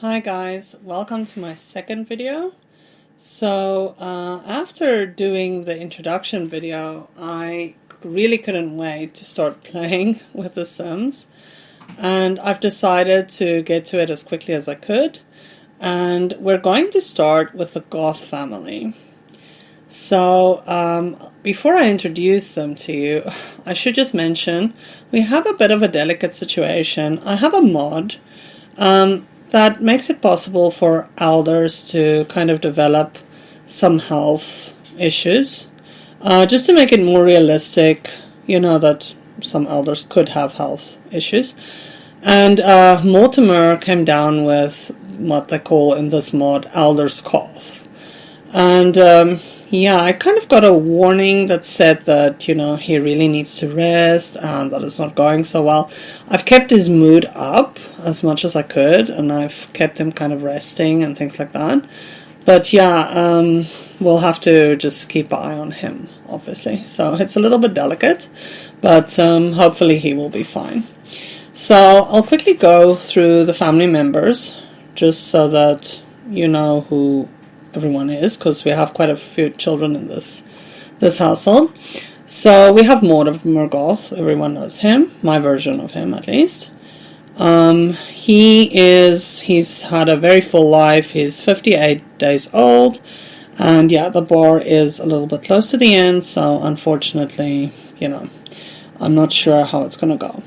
Hi guys, welcome to my second video. So after doing the introduction video, I really couldn't wait to start playing with The Sims, and I've decided to get to it as quickly as I could, and we're going to start with the Goth family. So before I introduce them to you, I should just mention we have a bit of a delicate situation. I have a mod that makes it possible for elders to kind of develop some health issues. Just to make it more realistic, you know that some elders could have health issues. And Mortimer came down with what they call in this mod Elder's Cough. And yeah, I kind of got a warning that said that, you know, he really needs to rest and that it's not going so well. I've kept his mood up as much as I could, and I've kept him kind of resting and things like that. But yeah, we'll have to just keep an eye on him, obviously. So it's a little bit delicate, but hopefully he will be fine. So I'll quickly go through the family members, just so that you know who everyone is, because we have quite a few children in this household. So we have Mortimer Goth. Everyone knows him, my version of him at least. He's had a very full life. He's 58 days old, and yeah, the bar is a little bit close to the end, so unfortunately, you know, I'm not sure how it's gonna go.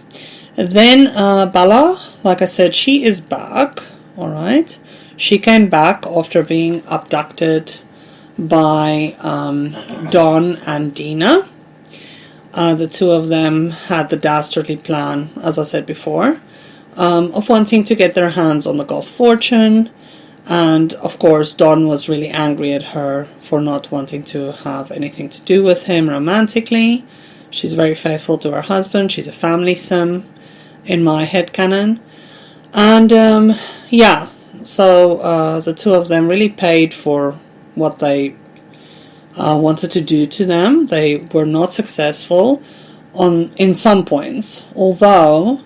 Then Bella, like I said, she is back. All right. She came back after being abducted by Don and Dina. The two of them had the dastardly plan, as I said before, of wanting to get their hands on the Goth fortune. And, of course, Don was really angry at her for not wanting to have anything to do with him romantically. She's very faithful to her husband. She's a family sim, in my headcanon. And, yeah. So the two of them really paid for what they wanted to do to them. They were not successful in some points, although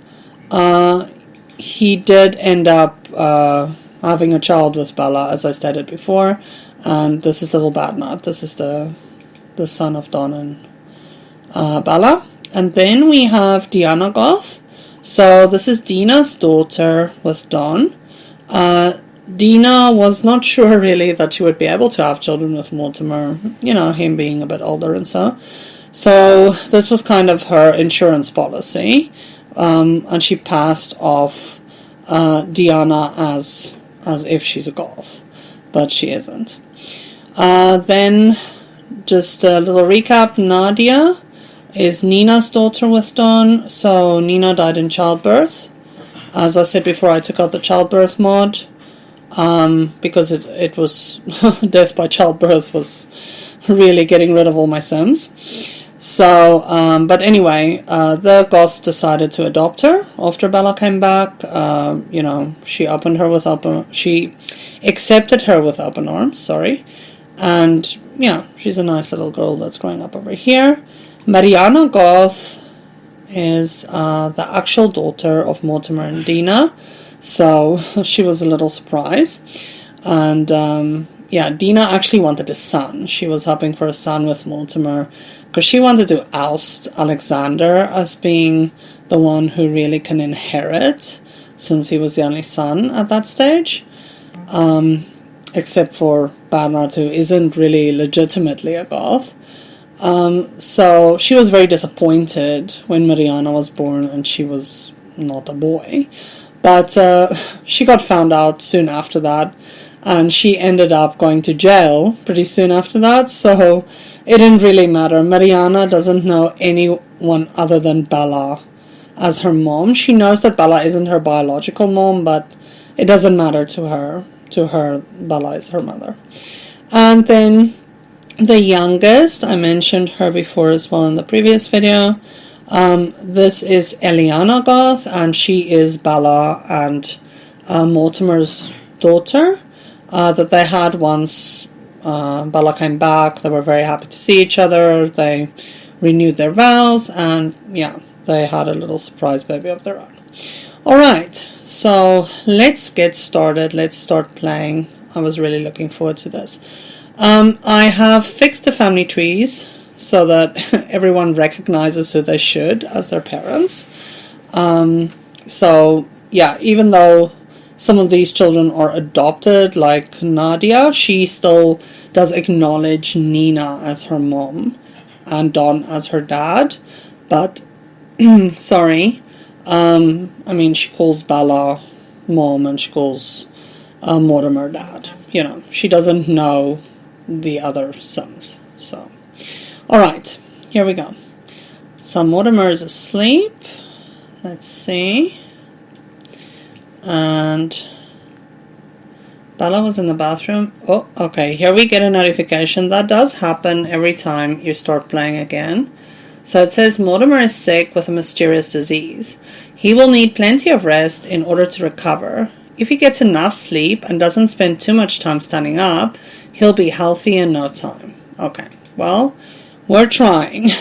he did end up having a child with Bella, as I stated before. And this is Little Bad Nut. This is the son of Don and Bella. And then we have Diana Goth. So this is Dina's daughter with Don. Dina was not sure really that she would be able to have children with Mortimer, you know, him being a bit older and so. So this was kind of her insurance policy, and she passed off Diana as if she's a Goth, but she isn't. Then just a little recap, Nadia is Nina's daughter with Don. So Nina died in childbirth. As I said before, I took out the childbirth mod because it was death by childbirth was really getting rid of all my Sims. So, but anyway, the Goths decided to adopt her after Bella came back. You know, she accepted her with open arms. Sorry, and yeah, she's a nice little girl that's growing up over here. Mariana Goth is the actual daughter of Mortimer and Dina, so she was a little surprised. And yeah, Dina actually wanted a son. She was hoping for a son with Mortimer because she wanted to oust Alexander as being the one who really can inherit, since he was the only son at that stage, except for Bernard, who isn't really legitimately a Goth. So she was very disappointed when Mariana was born and she was not a boy. But she got found out soon after that, and she ended up going to jail pretty soon after that, so it didn't really matter. Mariana doesn't know anyone other than Bella as her mom. She knows that Bella isn't her biological mom, but it doesn't matter to her. To her, Bella is her mother. And then the youngest, I mentioned her before as well in the previous video. This is Enelea Goth, and she is Bella and Mortimer's daughter that they had once Bella came back. They were very happy to see each other. They renewed their vows, and yeah, they had a little surprise baby of their own. Alright, so let's get started. Let's start playing. I was really looking forward to this. I have fixed the family trees so that everyone recognizes who they should as their parents. So yeah, even though some of these children are adopted, like Nadia, she still does acknowledge Nina as her mom and Don as her dad. But, sorry, I mean, she calls Bella mom and she calls Mortimer dad. You know, she doesn't know the other Sims. So, alright, here we go. So Mortimer is asleep. Let's see. And Bella was in the bathroom. Oh, okay, here we get a notification. That does happen every time you start playing again. So it says Mortimer is sick with a mysterious disease. He will need plenty of rest in order to recover. If he gets enough sleep and doesn't spend too much time standing up, he'll be healthy in no time. Okay, well, we're trying.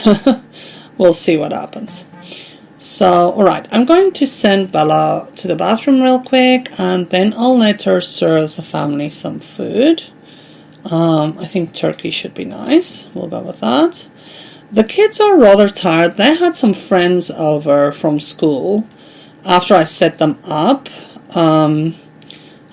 We'll see what happens. So, alright, I'm going to send Bella to the bathroom real quick, and then I'll let her serve the family some food. I think turkey should be nice. We'll go with that. The kids are rather tired. They had some friends over from school after I set them up, and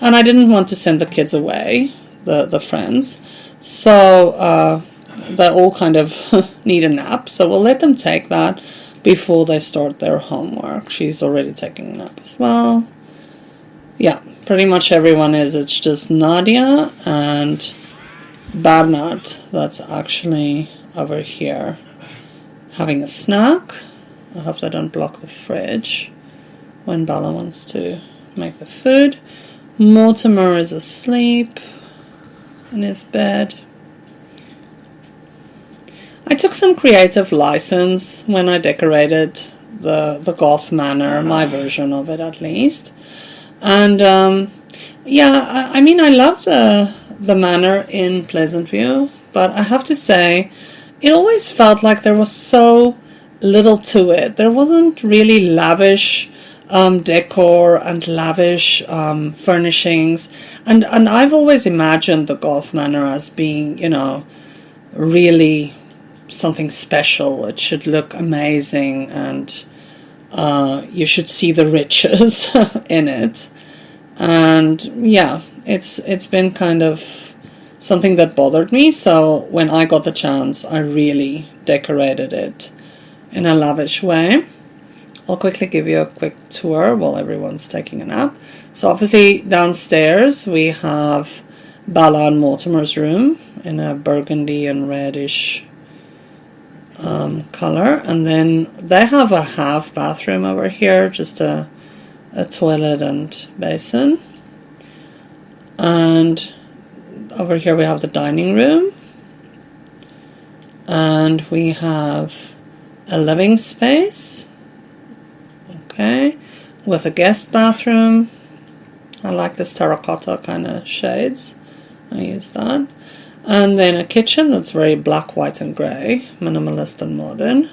I didn't want to send the kids away, the friends. So, they all kind of need a nap, so we'll let them take that before they start their homework. She's already taking a nap as well. Yeah, pretty much everyone is. It's just Nadia and Bernard that's actually over here having a snack. I hope they don't block the fridge when Bella wants to make the food. Mortimer is asleep in his bed. I took some creative license when I decorated the Goth Manor, my version of it at least. And yeah, I mean, I love the manor in Pleasantview, but I have to say, it always felt like there was so little to it. There wasn't really lavish decor and lavish furnishings. And I've always imagined the Goth Manor as being, you know, really something special. It should look amazing, and you should see the riches in it. And yeah, it's been kind of something that bothered me. So when I got the chance, I really decorated it in a lavish way. I'll quickly give you a quick tour while everyone's taking a nap. So obviously downstairs we have Bella and Mortimer's room in a burgundy and reddish color, and then they have a half bathroom over here, just a toilet and basin. And over here we have the dining room, and we have a living space, okay, with a guest bathroom. I like this terracotta kind of shades. I use that. And then a kitchen that's very black, white and grey, minimalist and modern.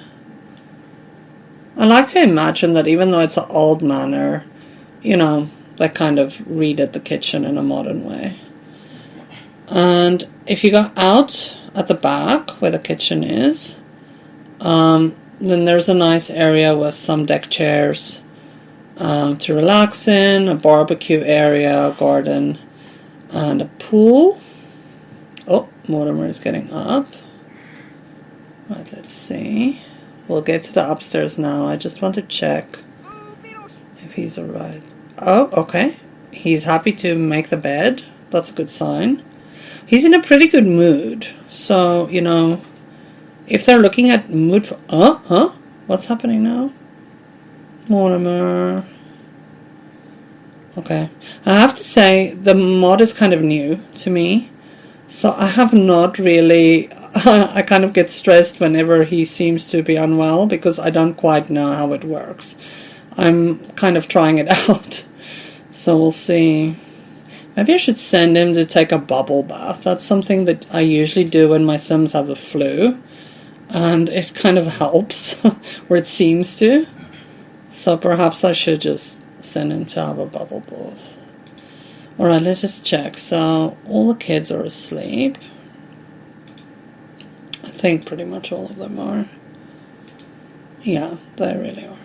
I like to imagine that even though it's an old manor, you know, they kind of redid the kitchen in a modern way. And if you go out at the back where the kitchen is, then there's a nice area with some deck chairs to relax in, a barbecue area, a garden, and a pool. Oh, Mortimer is getting up. Right, let's see. We'll get to the upstairs now. I just want to check if he's alright. Oh, okay. He's happy to make the bed. That's a good sign. He's in a pretty good mood. So, you know, if they're looking at mood for... What's happening now? Mortimer. Okay. I have to say, the mod is kind of new to me. So I have not really... I kind of get stressed whenever he seems to be unwell because I don't quite know how it works. I'm kind of trying it out. So we'll see. Maybe I should send him to take a bubble bath. That's something that I usually do when my Sims have the flu. And it kind of helps, or it seems to. So perhaps I should just send him to have a bubble bath. Alright, let's just check. So, all the kids are asleep. I think pretty much all of them are. Yeah, they really are.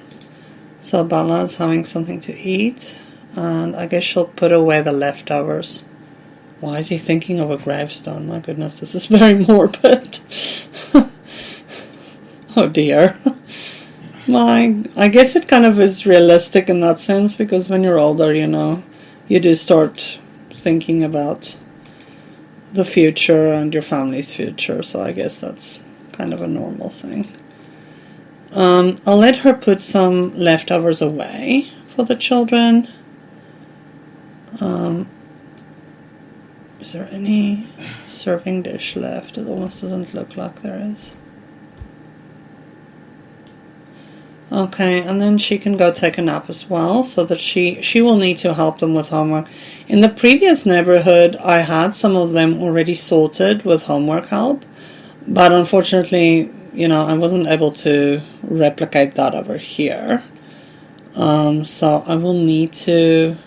So Bella's having something to eat, and I guess she'll put away the leftovers. Why is he thinking of a gravestone? My goodness, this is very morbid. Oh dear. I guess it kind of is realistic in that sense, because when you're older, you know, you do start thinking about the future and your family's future, so I guess that's kind of a normal thing. I'll let her put some leftovers away for the children. Is there any serving dish left? It almost doesn't look like there is. Okay, and then she can go take a nap as well, so that she will need to help them with homework. In the previous neighborhood, I had some of them already sorted with homework help, but unfortunately, you know, I wasn't able to replicate that over here. So I will need to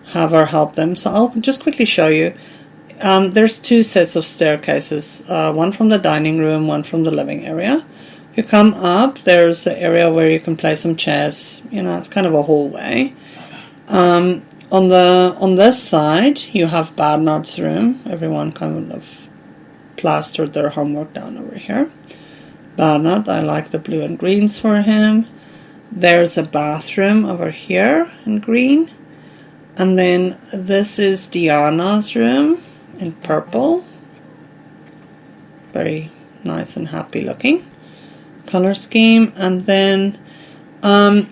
have her help them. So I'll just quickly show you. There's two sets of staircases, one from the dining room, one from the living area. If you come up, there's an area where you can play some chess. You know, it's kind of a hallway. On this side, you have Bernard's room. Everyone kind of plastered their homework down over here. Bernard, I like the blue and greens for him. There's a bathroom over here in green. And then this is Diana's room in purple. Very nice and happy looking color scheme. And then on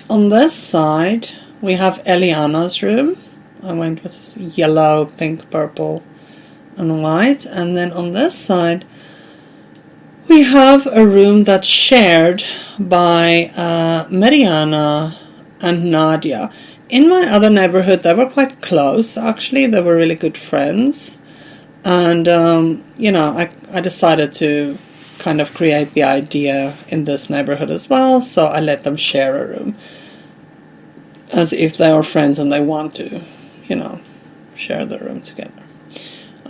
this side we have Eliana's room. I went with yellow, pink, purple and white. And then on this side we have a room that's shared by Mariana and Nadia. In my other neighborhood, they were quite close, actually. They were really good friends. And, you know, I decided to kind of create the idea in this neighborhood as well. So I let them share a room, as if they are friends and they want to, you know, share the room together.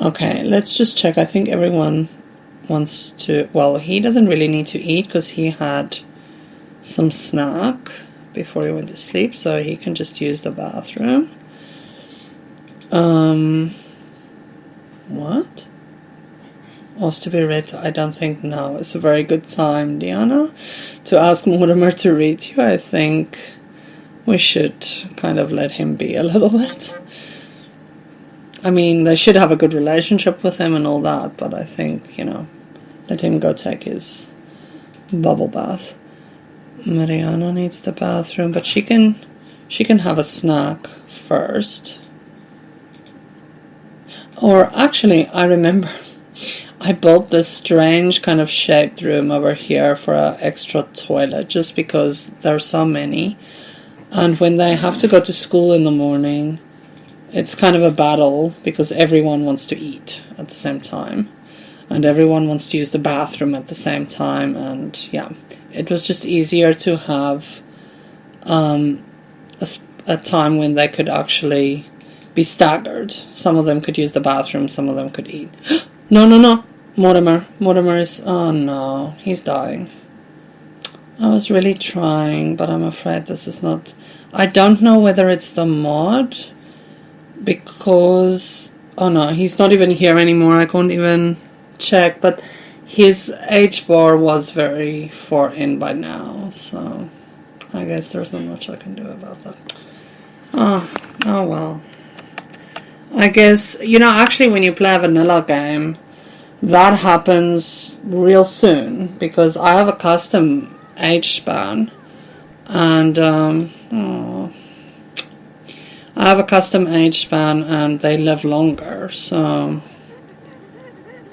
Okay, let's just check. I think everyone wants to, well, he doesn't really need to eat because he had some snack before he went to sleep, so he can just use the bathroom. What? Was to be read? I don't think now is a very good time, Diana, to ask Mortimer to read you. I think we should kind of let him be a little bit. I mean, they should have a good relationship with him and all that, but I think, you know, let him go take his bubble bath. Mariana needs the bathroom, but she can have a snack first. Or actually, I remember I built this strange kind of shaped room over here for an extra toilet, just because there are so many. And when they have to go to school in the morning, it's kind of a battle because everyone wants to eat at the same time. And everyone wants to use the bathroom at the same time. And yeah, it was just easier to have a time when they could actually be staggered. Some of them could use the bathroom, some of them could eat. No. Mortimer is, oh no, he's dying. I was really trying, but I'm afraid this is not, I don't know whether it's the mod, because, oh no, he's not even here anymore. I can't even check, but his H bar was very far in by now, so I guess there's not much I can do about that. Oh well. I guess, you know, actually when you play a vanilla game, that happens real soon, because I have a custom age span, and I have a custom age span and they live longer, so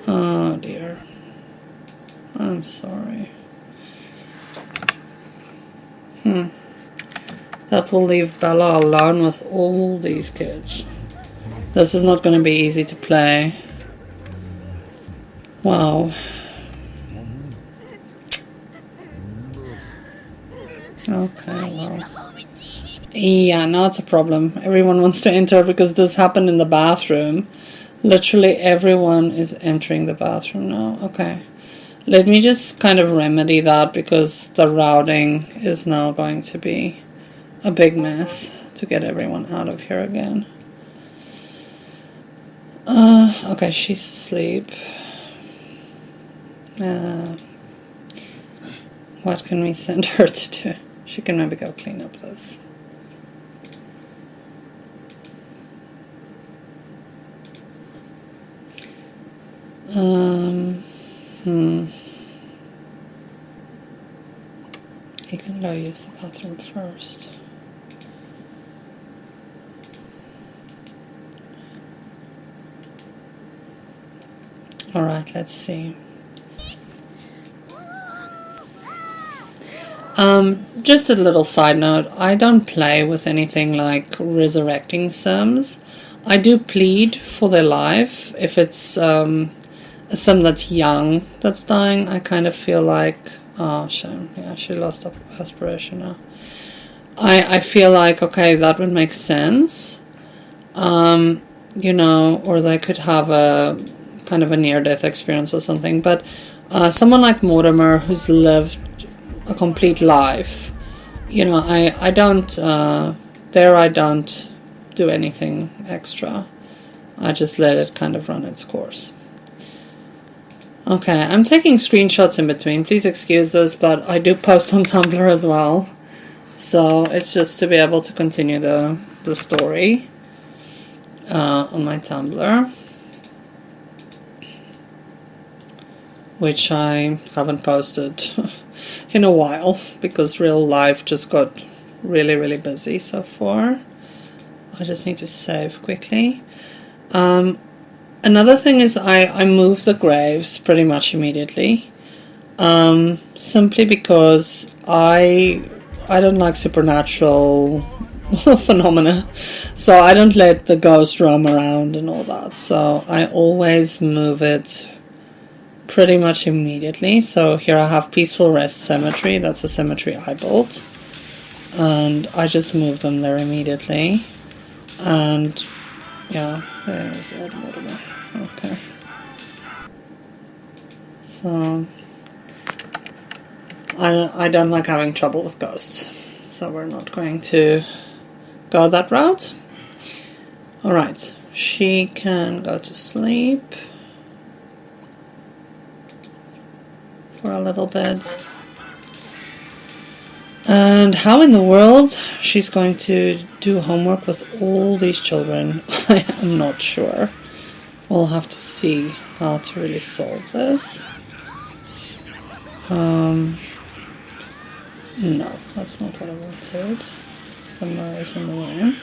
oh dear, I'm sorry. That will leave Bella alone with all these kids. This is not going to be easy to play. Wow. Okay, well. Yeah, now it's a problem. Everyone wants to enter because this happened in the bathroom. Literally everyone is entering the bathroom now. Okay. Let me just kind of remedy that because the routing is now going to be a big mess to get everyone out of here again. Okay, she's asleep. What can we send her to do? She can maybe go clean up this. You can go use the bathroom first. Alright, let's see. Just a little side note, I don't play with anything like resurrecting Sims. I do plead for their life. If it's a Sim that's young that's dying, I kind of feel like, oh shame, yeah, she lost aspiration now. I feel like, okay, that would make sense. You know, or they could have a kind of a near-death experience or something, but someone like Mortimer who's lived a complete life, you know, I don't I don't do anything extra. I just let it kind of run its course. Okay, I'm taking screenshots in between. Please excuse this, but I do post on Tumblr as well. So it's just to be able to continue the story on my Tumblr, which I haven't posted in a while because real life just got really, really busy so far. I just need to save quickly. Another thing is I move the graves pretty much immediately, simply because I don't like supernatural phenomena, so I don't let the ghost roam around and all that. So I always move it pretty much immediately. So here I have Peaceful Rest Cemetery. That's a cemetery I built, and I just move them there immediately. And yeah, there's old Mortimer. Okay. So I don't like having trouble with ghosts, so we're not going to go that route. Alright, she can go to sleep for a little bit. And how in the world she's going to do homework with all these children, I am not sure. We'll have to see how to really solve this. No, that's not what I wanted. The mirror's in the way.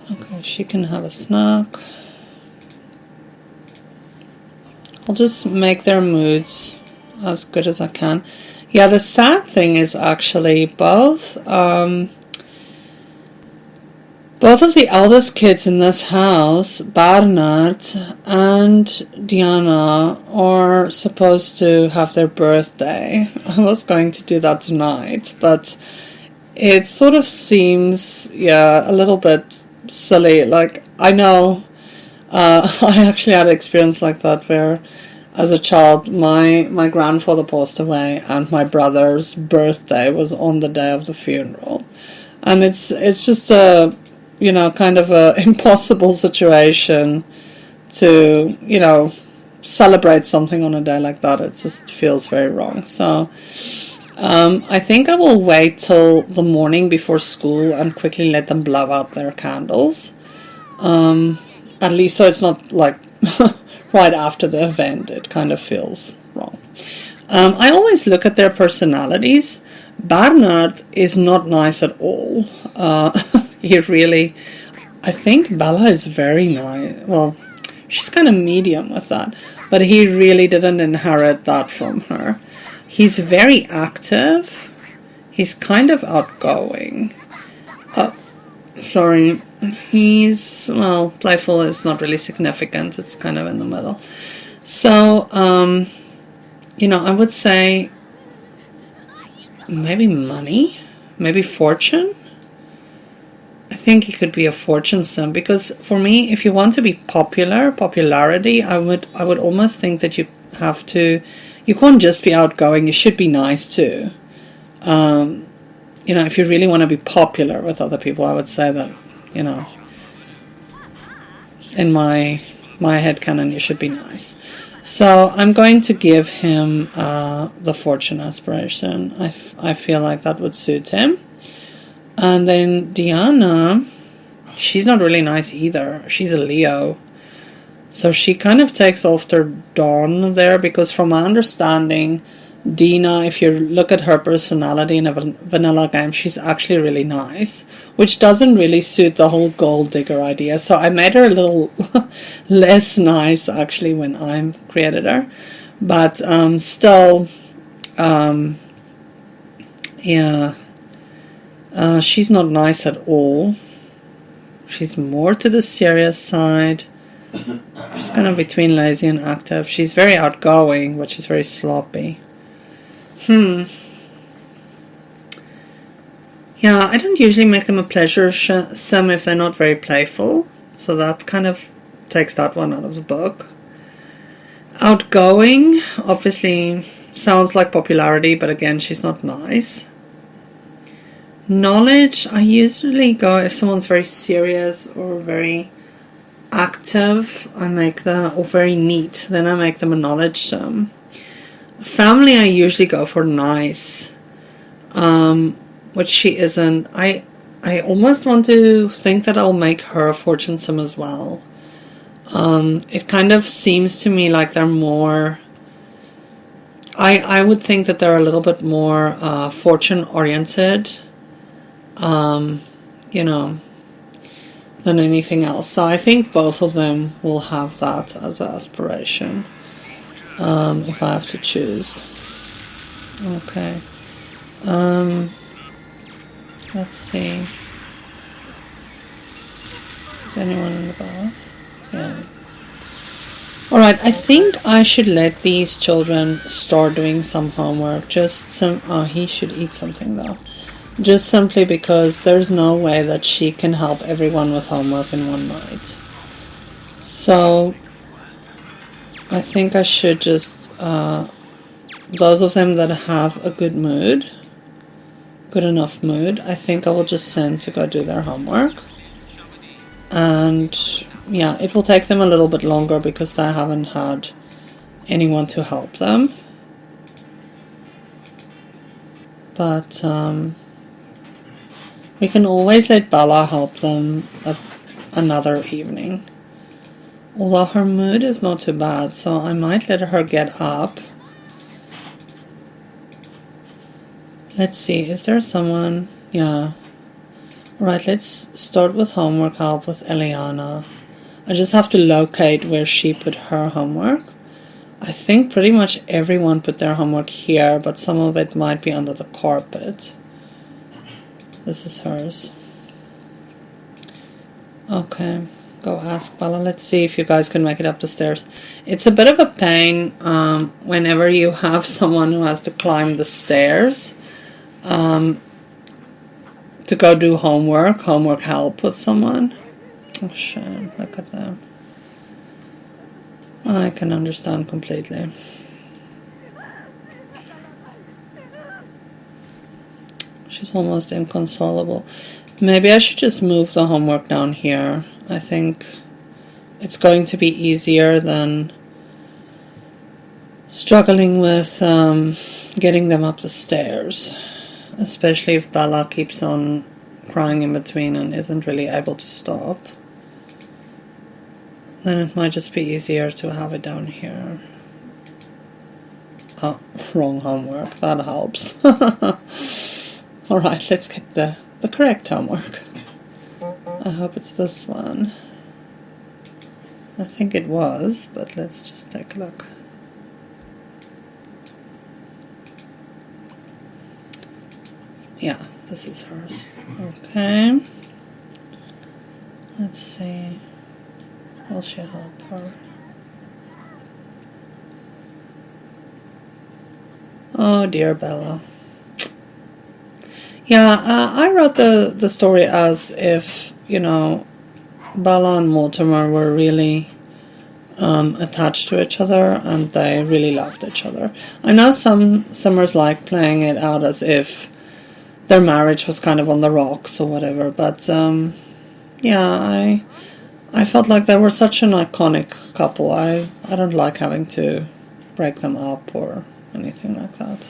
Okay, she can have a snack. I'll just make their moods as good as I can. Yeah, the sad thing is actually both of the eldest kids in this house, Bernard and Diana, are supposed to have their birthday. I was going to do that tonight, but it sort of seems, yeah, a little bit silly. Like, I know I actually had an experience like that where as a child my grandfather passed away and my brother's birthday was on the day of the funeral, and it's just a, you know, kind of a impossible situation to, you know, celebrate something on a day like that. It just feels very wrong. So I think I will wait till the morning before school and quickly let them blow out their candles. At least so it's not like right after the event. It kind of feels wrong. I always look at their personalities. Bernard is not nice at all. He really, I think Bella is very nice. Well, she's kind of medium with that, but he really didn't inherit that from her. He's very active. He's kind of outgoing. Sorry, He's, well, playful is not really significant. It's kind of in the middle. So, you know, I would say maybe money, maybe fortune. I think he could be a fortune sim, because for me, if you want to be popularity, I would almost think that you can't just be outgoing, you should be nice too. You know, if you really want to be popular with other people, I would say that, you know, in my headcanon, you should be nice. So I'm going to give him the fortune aspiration. I feel like that would suit him. And then Diana, she's not really nice either. She's a Leo. So she kind of takes after Dawn there, because from my understanding, Dina, if you look at her personality in a vanilla game, she's actually really nice, which doesn't really suit the whole gold digger idea. So I made her a little less nice actually when I created her, but still, yeah, she's not nice at all. She's more to the serious side. She's kind of between lazy and active. She's very outgoing, but she's very sloppy. Yeah, I don't usually make them a pleasure sim if they're not very playful. So that kind of takes that one out of the book. Outgoing, obviously, sounds like popularity, but again, she's not nice. Knowledge, I usually go if someone's very serious or very active, or very neat, then I make them a knowledge sim. Family, I usually go for nice, which she isn't. I almost want to think that I'll make her a fortune sim as well. It kind of seems to me like they're more. I would think that they're a little bit more fortune oriented, you know, than anything else. So I think both of them will have that as an aspiration. If I have to choose. Okay. Let's see. Is anyone in the bath? Yeah. Alright, I think I should let these children start doing some homework. He should eat something though. Just simply because there's no way that she can help everyone with homework in one night. So I think I should just, those of them that have a good enough mood, I think I will just send to go do their homework. And yeah, it will take them a little bit longer because they haven't had anyone to help them. But we can always let Bella help them another evening. Although her mood is not too bad, so I might let her get up. Let's see, is there someone? Yeah. Alright, let's start with homework help with Eliana. I just have to locate where she put her homework. I think pretty much everyone put their homework here, but some of it might be under the carpet. This is hers. Okay. Go ask Bella. Let's see if you guys can make it up the stairs. It's a bit of a pain whenever you have someone who has to climb the stairs to go do homework help with someone. Oh shit, look at them. I can understand completely. She's almost inconsolable. Maybe I should just move the homework down here. I think it's going to be easier than struggling with getting them up the stairs. Especially if Bella keeps on crying in between and isn't really able to stop. Then it might just be easier to have it down here. Oh, wrong homework. That helps. Alright, let's get the correct homework. I hope it's this one. I think it was, but let's just take a look. Yeah, this is hers. Okay. Let's see. Will she help her? Oh dear Bella. Yeah, I wrote the story as if, you know, Bella and Mortimer were really attached to each other and they really loved each other. I know some Simmers like playing it out as if their marriage was kind of on the rocks or whatever, but yeah, I felt like they were such an iconic couple. I don't like having to break them up or anything like that.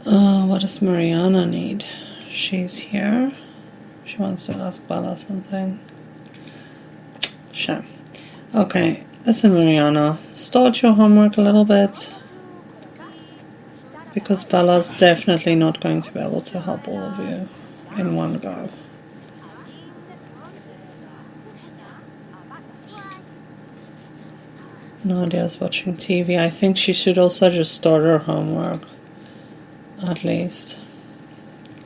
What does Mariana need? She's here. She wants to ask Bella something. Sure. Okay, listen Mariana, start your homework a little bit. Because Bella's definitely not going to be able to help all of you in one go. Nadia's watching TV. I think she should also just start her homework. At least.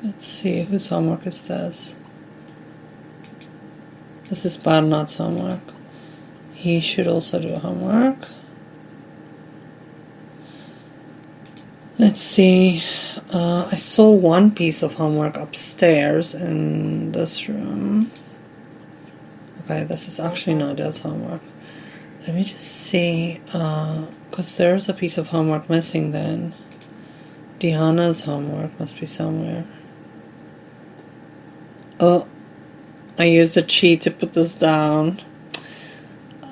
Let's see, whose homework is this? This is Badnut's homework. He should also do homework. Let's see. I saw one piece of homework upstairs in this room. Okay, this is actually Nadia's homework. Let me just see, because there's a piece of homework missing then. Diana's homework must be somewhere. Oh, I used a cheat to put this down.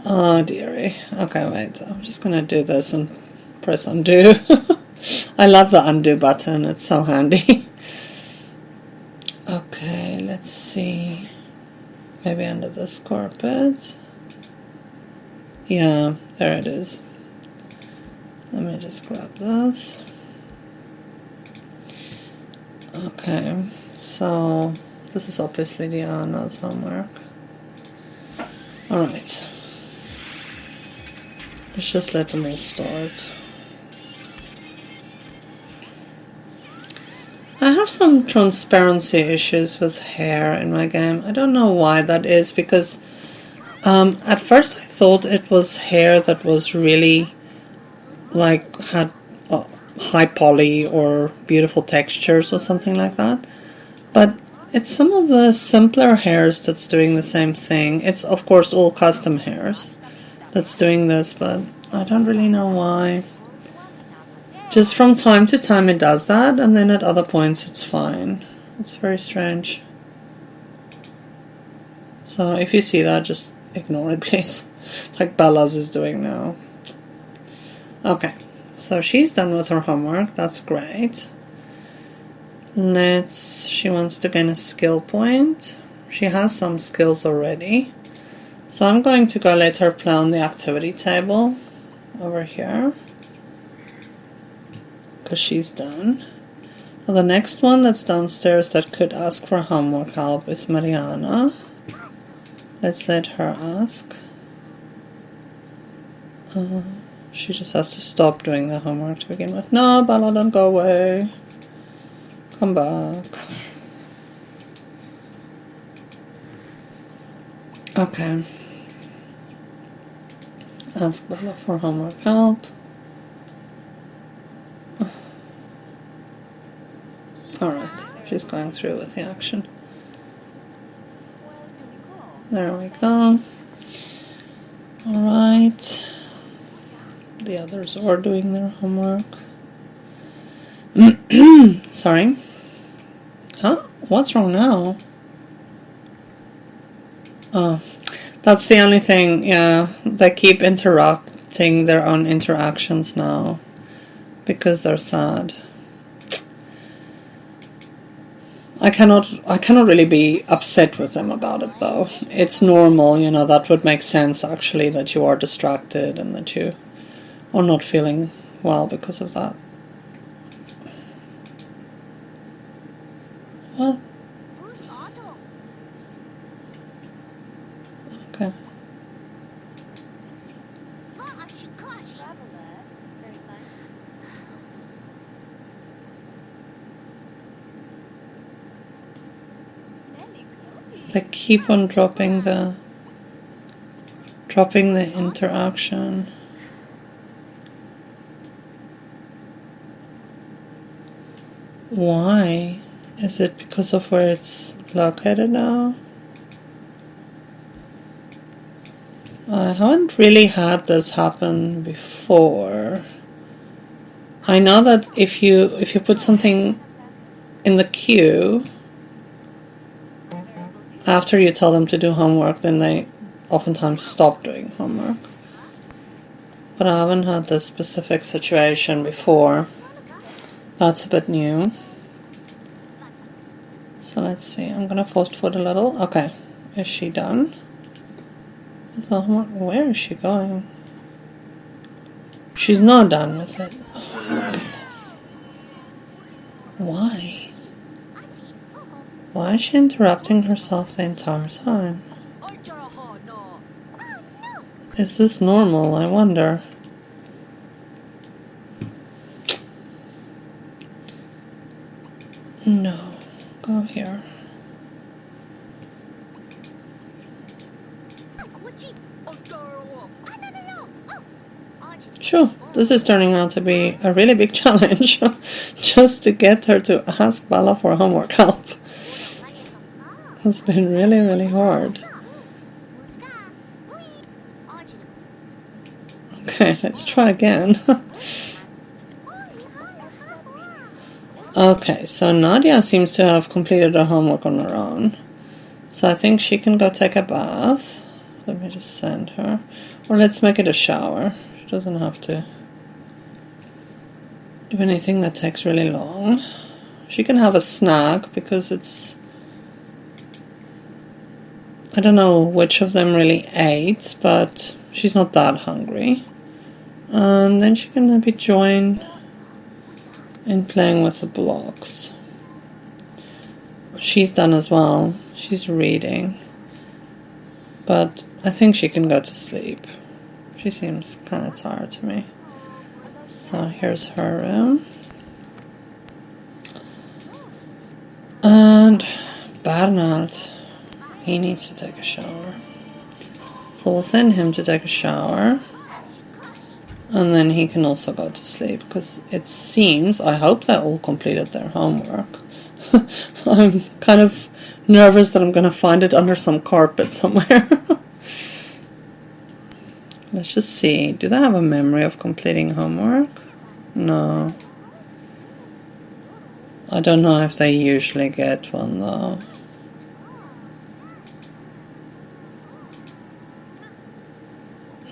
Oh, dearie. Okay, wait, I'm just going to do this and press undo. I love the undo button, it's so handy. Okay, let's see. Maybe under this carpet. Yeah, there it is. Let me just grab this. Okay, so this is obviously Diana's homework. Alright. Let's just let them all start. I have some transparency issues with hair in my game. I don't know why that is, because at first I thought it was hair that was really like had high poly or beautiful textures or something like that, but it's some of the simpler hairs that's doing the same thing. It's of course all custom hairs that's doing this, but I don't really know why. Just from time to time it does that, and then at other points it's fine. It's very strange. So if you see that, just ignore it, please. Like Bella's is doing now. Okay, so she's done with her homework. That's great. She wants to gain a skill point. She has some skills already. So I'm going to go let her play on the activity table over here, because she's done. Now the next one that's downstairs that could ask for homework help is Mariana. Let's let her ask. She just has to stop doing the homework to begin with. No, Bella, don't go away. Come back. Okay. Ask Bella for homework help. Alright, she's going through with the action. There we go. Alright. The others are doing their homework. Sorry. Huh? What's wrong now? Oh, that's the only thing. Yeah, they keep interrupting their own interactions now because they're sad. I cannot really be upset with them about it though. It's normal, you know, that would make sense actually, that you are distracted and that you are not feeling well because of that. What? Okay. They keep on dropping the interaction. Why? Is it because of where it's located now? I haven't really had this happen before. I know that if you put something in the queue after you tell them to do homework, then they oftentimes stop doing homework. But I haven't had this specific situation before. That's a bit new. So let's see. I'm gonna fast forward a little. Okay, is she done? Where is she going? She's not done with it. Oh my goodness. Why? Why is she interrupting herself the entire time? Is this normal? I wonder. No. Go here. Sure, this is turning out to be a really big challenge just to get her to ask Bella for homework help. It's been really, really hard. Okay, let's try again. Okay, so Nadia seems to have completed her homework on her own. So I think she can go take a bath. Let me just send her. Or let's make it a shower. She doesn't have to do anything that takes really long. She can have a snack because it's... I don't know which of them really ate, but she's not that hungry. And then she can maybe join in playing with the blocks. She's done as well. She's reading. But I think she can go to sleep. She seems kind of tired to me. So here's her room. And Bernard, he needs to take a shower. So we'll send him to take a shower. And then he can also go to sleep, because it seems, I hope they all completed their homework. I'm kind of nervous that I'm going to find it under some carpet somewhere. Let's just see. Do they have a memory of completing homework? No. I don't know if they usually get one though.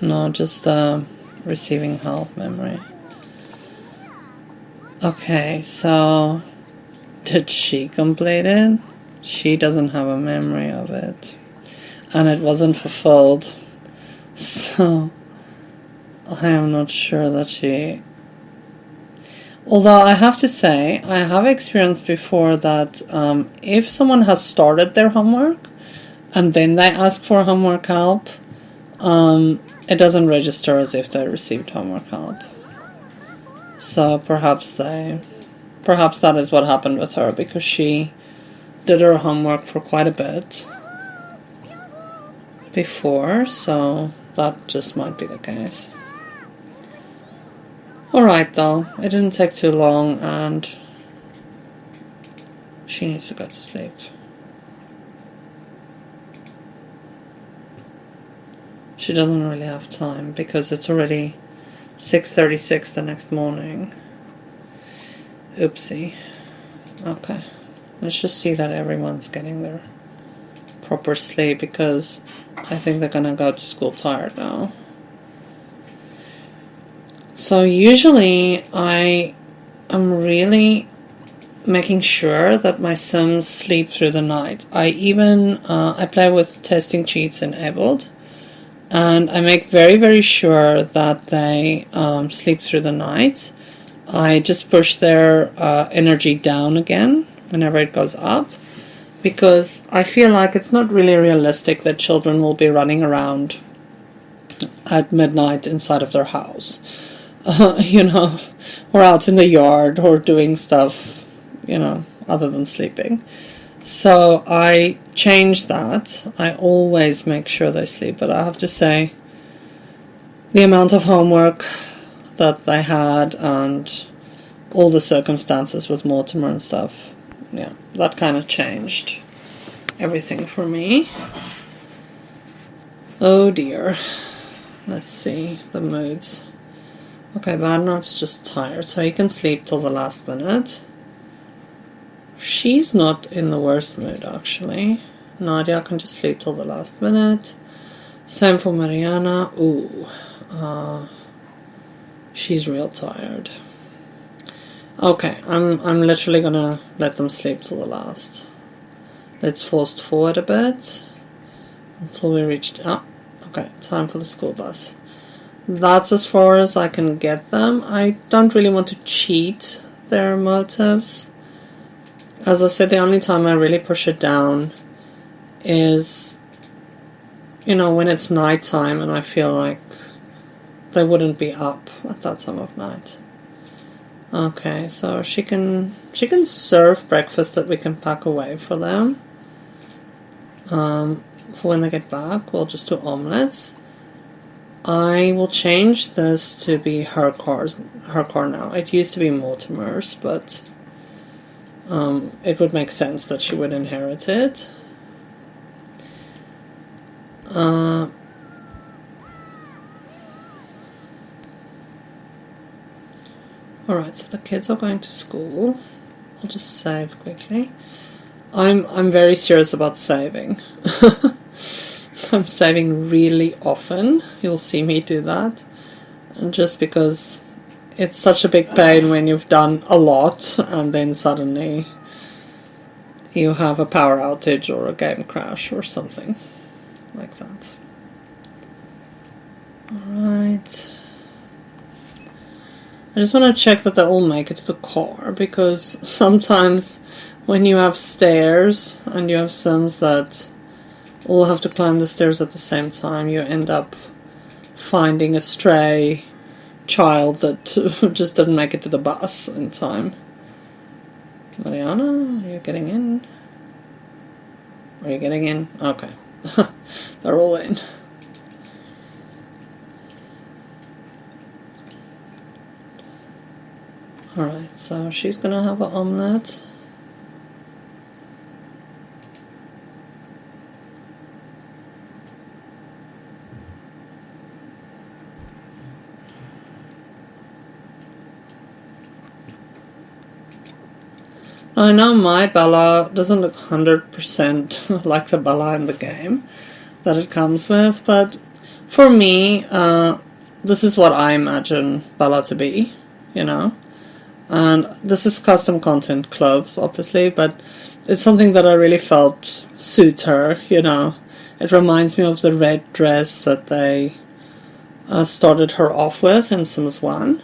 No, just receiving help memory. Okay, so did she complete it? She doesn't have a memory of it. And it wasn't fulfilled. So I am not sure that she... Although I have to say, I have experienced before that if someone has started their homework and then they ask for homework help, it doesn't register as if they received homework help. So perhaps that is what happened with her, because she did her homework for quite a bit before, so that just might be the case. Alright though, it didn't take too long and she needs to go to sleep. She doesn't really have time because it's already 6:36 the next morning. Oopsie. Okay. Let's just see that everyone's getting their proper sleep, because I think they're gonna go to school tired now. So usually I am really making sure that my Sims sleep through the night. I play with testing cheats enabled. And I make very, very sure that they sleep through the night. I just push their energy down again whenever it goes up, because I feel like it's not really realistic that children will be running around at midnight inside of their house, or out in the yard or doing stuff, other than sleeping. So I changed that. I always make sure they sleep, but I have to say the amount of homework that they had and all the circumstances with Mortimer and stuff, yeah, that kind of changed everything for me. Oh dear. Let's see the moods. Okay, Badnard's just tired, so he can sleep till the last minute. She's not in the worst mood, actually. Nadia can just sleep till the last minute. Same for Mariana. Ooh, she's real tired. Okay, I'm literally gonna let them sleep till the last. Let's fast forward a bit until we reach. Okay, time for the school bus. That's as far as I can get them. I don't really want to cheat their motives. As I said, the only time I really push it down is, when it's nighttime and I feel like they wouldn't be up at that time of night. Okay, so she can serve breakfast that we can pack away for them. For when they get back, we'll just do omelets. I will change this to be her car now. It used to be Mortimer's, but it would make sense that she would inherit it. Alright, so the kids are going to school. I'll just save quickly. I'm very serious about saving. I'm saving really often. You'll see me do that. And just because it's such a big pain when you've done a lot and then suddenly you have a power outage or a game crash or something like that. Alright. I just want to check that they all make it to the car, because sometimes when you have stairs and you have Sims that all have to climb the stairs at the same time, you end up finding a stray child that just didn't make it to the bus in time. Mariana, are you getting in? Are you getting in? Okay. They're all in. Alright, so she's gonna have an omelette. I know my Bella doesn't look 100% like the Bella in the game that it comes with, but for me, this is what I imagine Bella to be, And this is custom content clothes, obviously, but it's something that I really felt suits her, It reminds me of the red dress that they started her off with in Sims 1.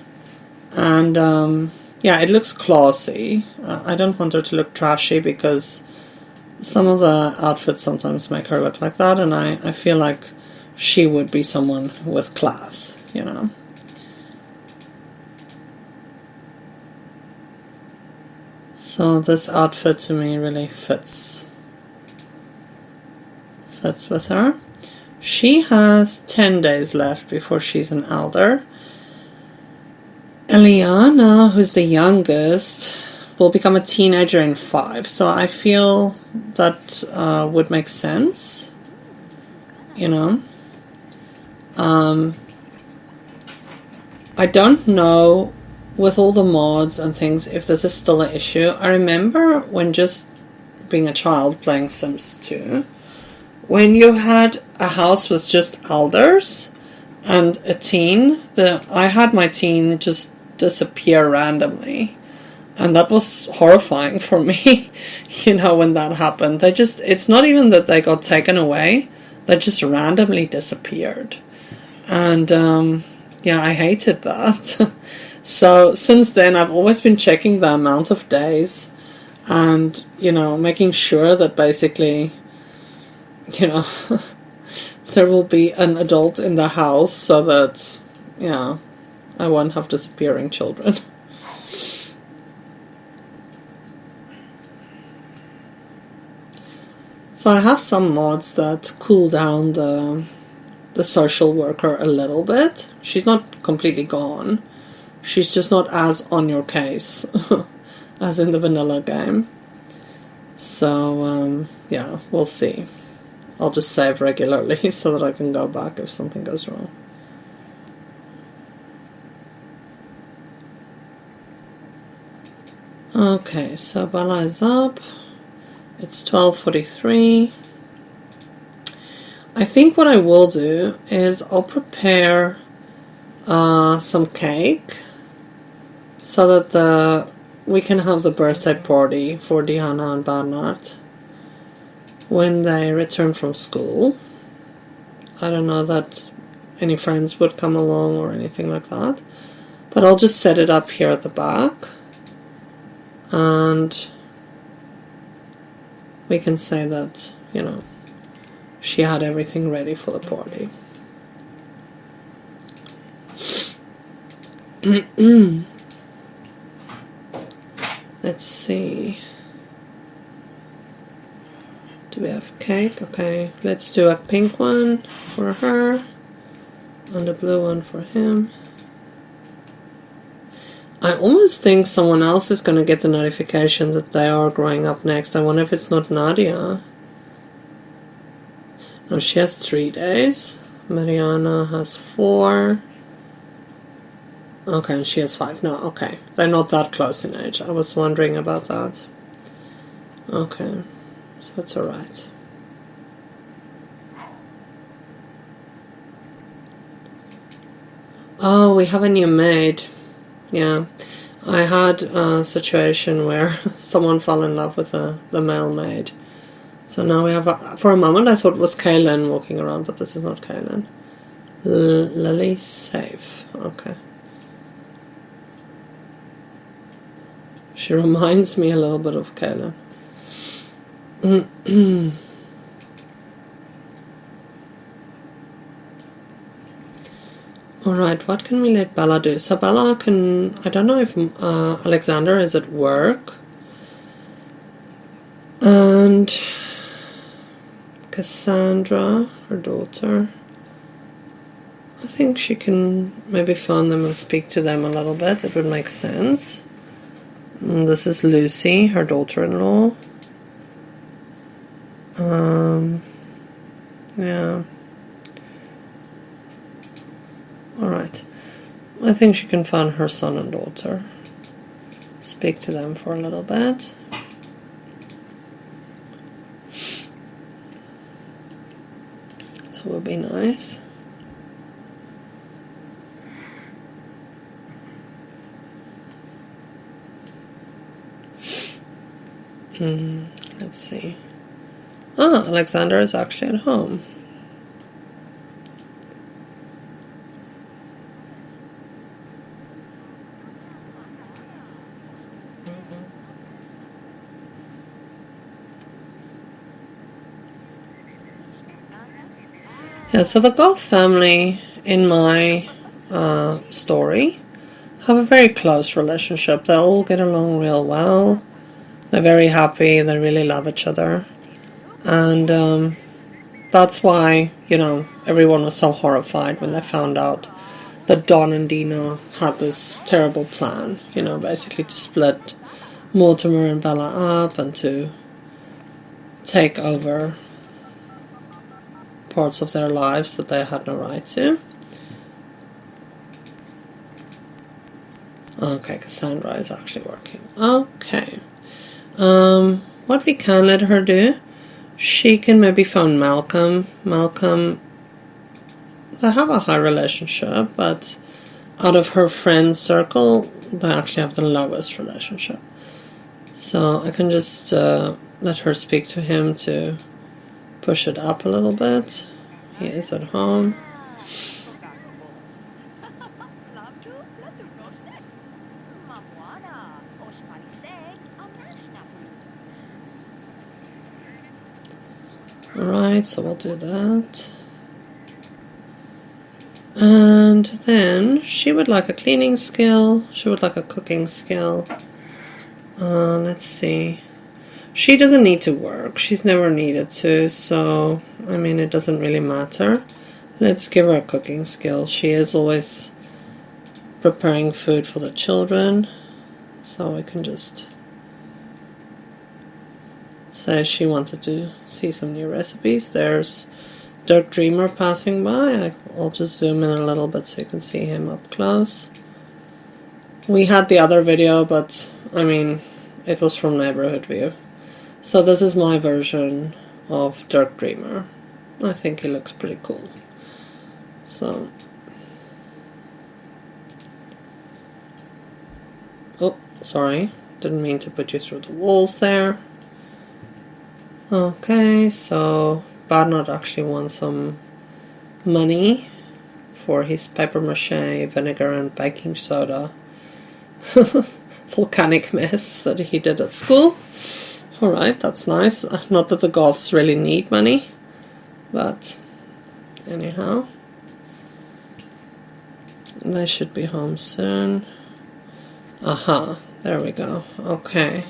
And, yeah, it looks classy. I don't want her to look trashy, because some of the outfits sometimes make her look like that, and I feel like she would be someone with class, So this outfit to me really fits with her. She has 10 days left before she's an elder. Eliana, who's the youngest, will become a teenager in 5, so I feel that would make sense, I don't know with all the mods and things if this is still an issue. I remember when just being a child playing Sims 2, when you had a house with just elders and a teen, I had my teen just disappear randomly, and that was horrifying for me. When that happened, it's not even that they got taken away, they just randomly disappeared. And yeah, I hated that. So since then I've always been checking the amount of days and making sure that basically there will be an adult in the house, so that I won't have disappearing children. So I have some mods that cool down the social worker a little bit. She's not completely gone. She's just not as on your case as in the vanilla game. So, yeah, we'll see. I'll just save regularly so that I can go back if something goes wrong. Okay, so Bella is up. It's 12:43. I think what I will do is I'll prepare some cake so that we can have the birthday party for Diana and Bernard when they return from school. I don't know that any friends would come along or anything like that, but I'll just set it up here at the back and we can say that, you know, she had everything ready for the party. Let's see. Do we have cake? Okay, let's do a pink one for her and a blue one for him. I almost think someone else is going to get the notification that they are growing up next. I wonder if it's not Nadia. No, she has 3 days. Mariana has 4. Okay, and she has 5. No, okay. They're not that close in age. I was wondering about that. Okay, so it's alright. Oh, we have a new maid. Yeah, I had a situation where someone fell in love with the male maid. So now we have, for a moment I thought it was Kaylin walking around, but this is not Kaylin. Lily Safe, okay. She reminds me a little bit of Kaylin. Alright, what can we let Bella do? So Bella can, I don't know if Alexander is at work. And Cassandra, her daughter, I think she can maybe phone them and speak to them a little bit. It would make sense. And this is Lucy, her daughter-in-law. Yeah. Alright. I think she can phone her son and daughter. Speak to them for a little bit. That would be nice. Let's see. Ah, Alexander is actually at home. Yeah, so the Goth family in my story have a very close relationship. They all get along real well. They're very happy. They really love each other. And that's why, you know, everyone was so horrified when they found out that Don and Dina had this terrible plan, you know, basically to split Mortimer and Bella up and to take over parts of their lives that they had no right to. Okay, Cassandra is actually working. Okay. What we can let her do, she can maybe phone Malcolm. Malcolm, they have a high relationship, but out of her friend circle, they actually have the lowest relationship. So I can just let her speak to him to push it up a little bit. He is at home. Alright, so we'll do that. And then she would like a cleaning skill. She would like a cooking skill. Let's see. She doesn't need to work. She's never needed to, so, I mean, it doesn't really matter. Let's give her a cooking skill. She is always preparing food for the children, so we can just say she wanted to see some new recipes. There's Dark Dreamer passing by. I'll just zoom in a little bit so you can see him up close. We had the other video, but, I mean, it was from neighborhood view. So this is my version of Dark Dreamer. I think he looks pretty cool. So, oh, sorry, didn't mean to put you through the walls there. Okay, so Barnard actually wants some money for his papier-mâché, vinegar and baking soda volcanic mess that he did at school. Alright, that's nice. Not that the Goths really need money, but anyhow. They should be home soon. Aha, there we go. Okay.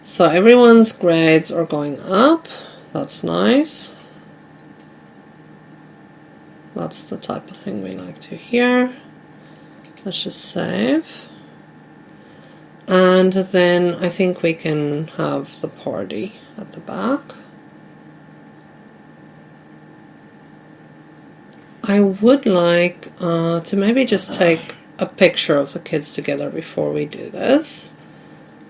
So everyone's grades are going up. That's nice. That's the type of thing we like to hear. Let's just save. And then I think we can have the party at the back. I would like to maybe just take a picture of the kids together before we do this.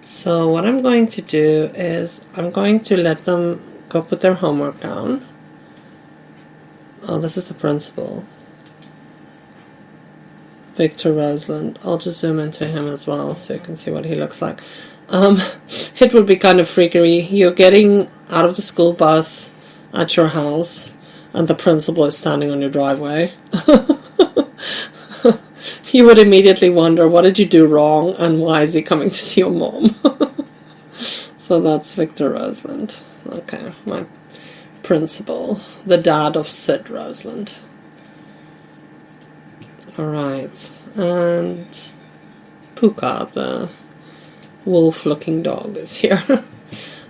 So what I'm going to do is I'm going to let them go put their homework down. Oh, this is the principal. Victor Roseland. I'll just zoom into him as well so you can see what he looks like. It would be kind of freaky. You're getting out of the school bus at your house and the principal is standing on your driveway. You would immediately wonder, what did you do wrong and why is he coming to see your mom? So that's Victor Roseland. Okay, my principal, the dad of Sid Roseland. Alright, and Puka, the wolf-looking dog, is here.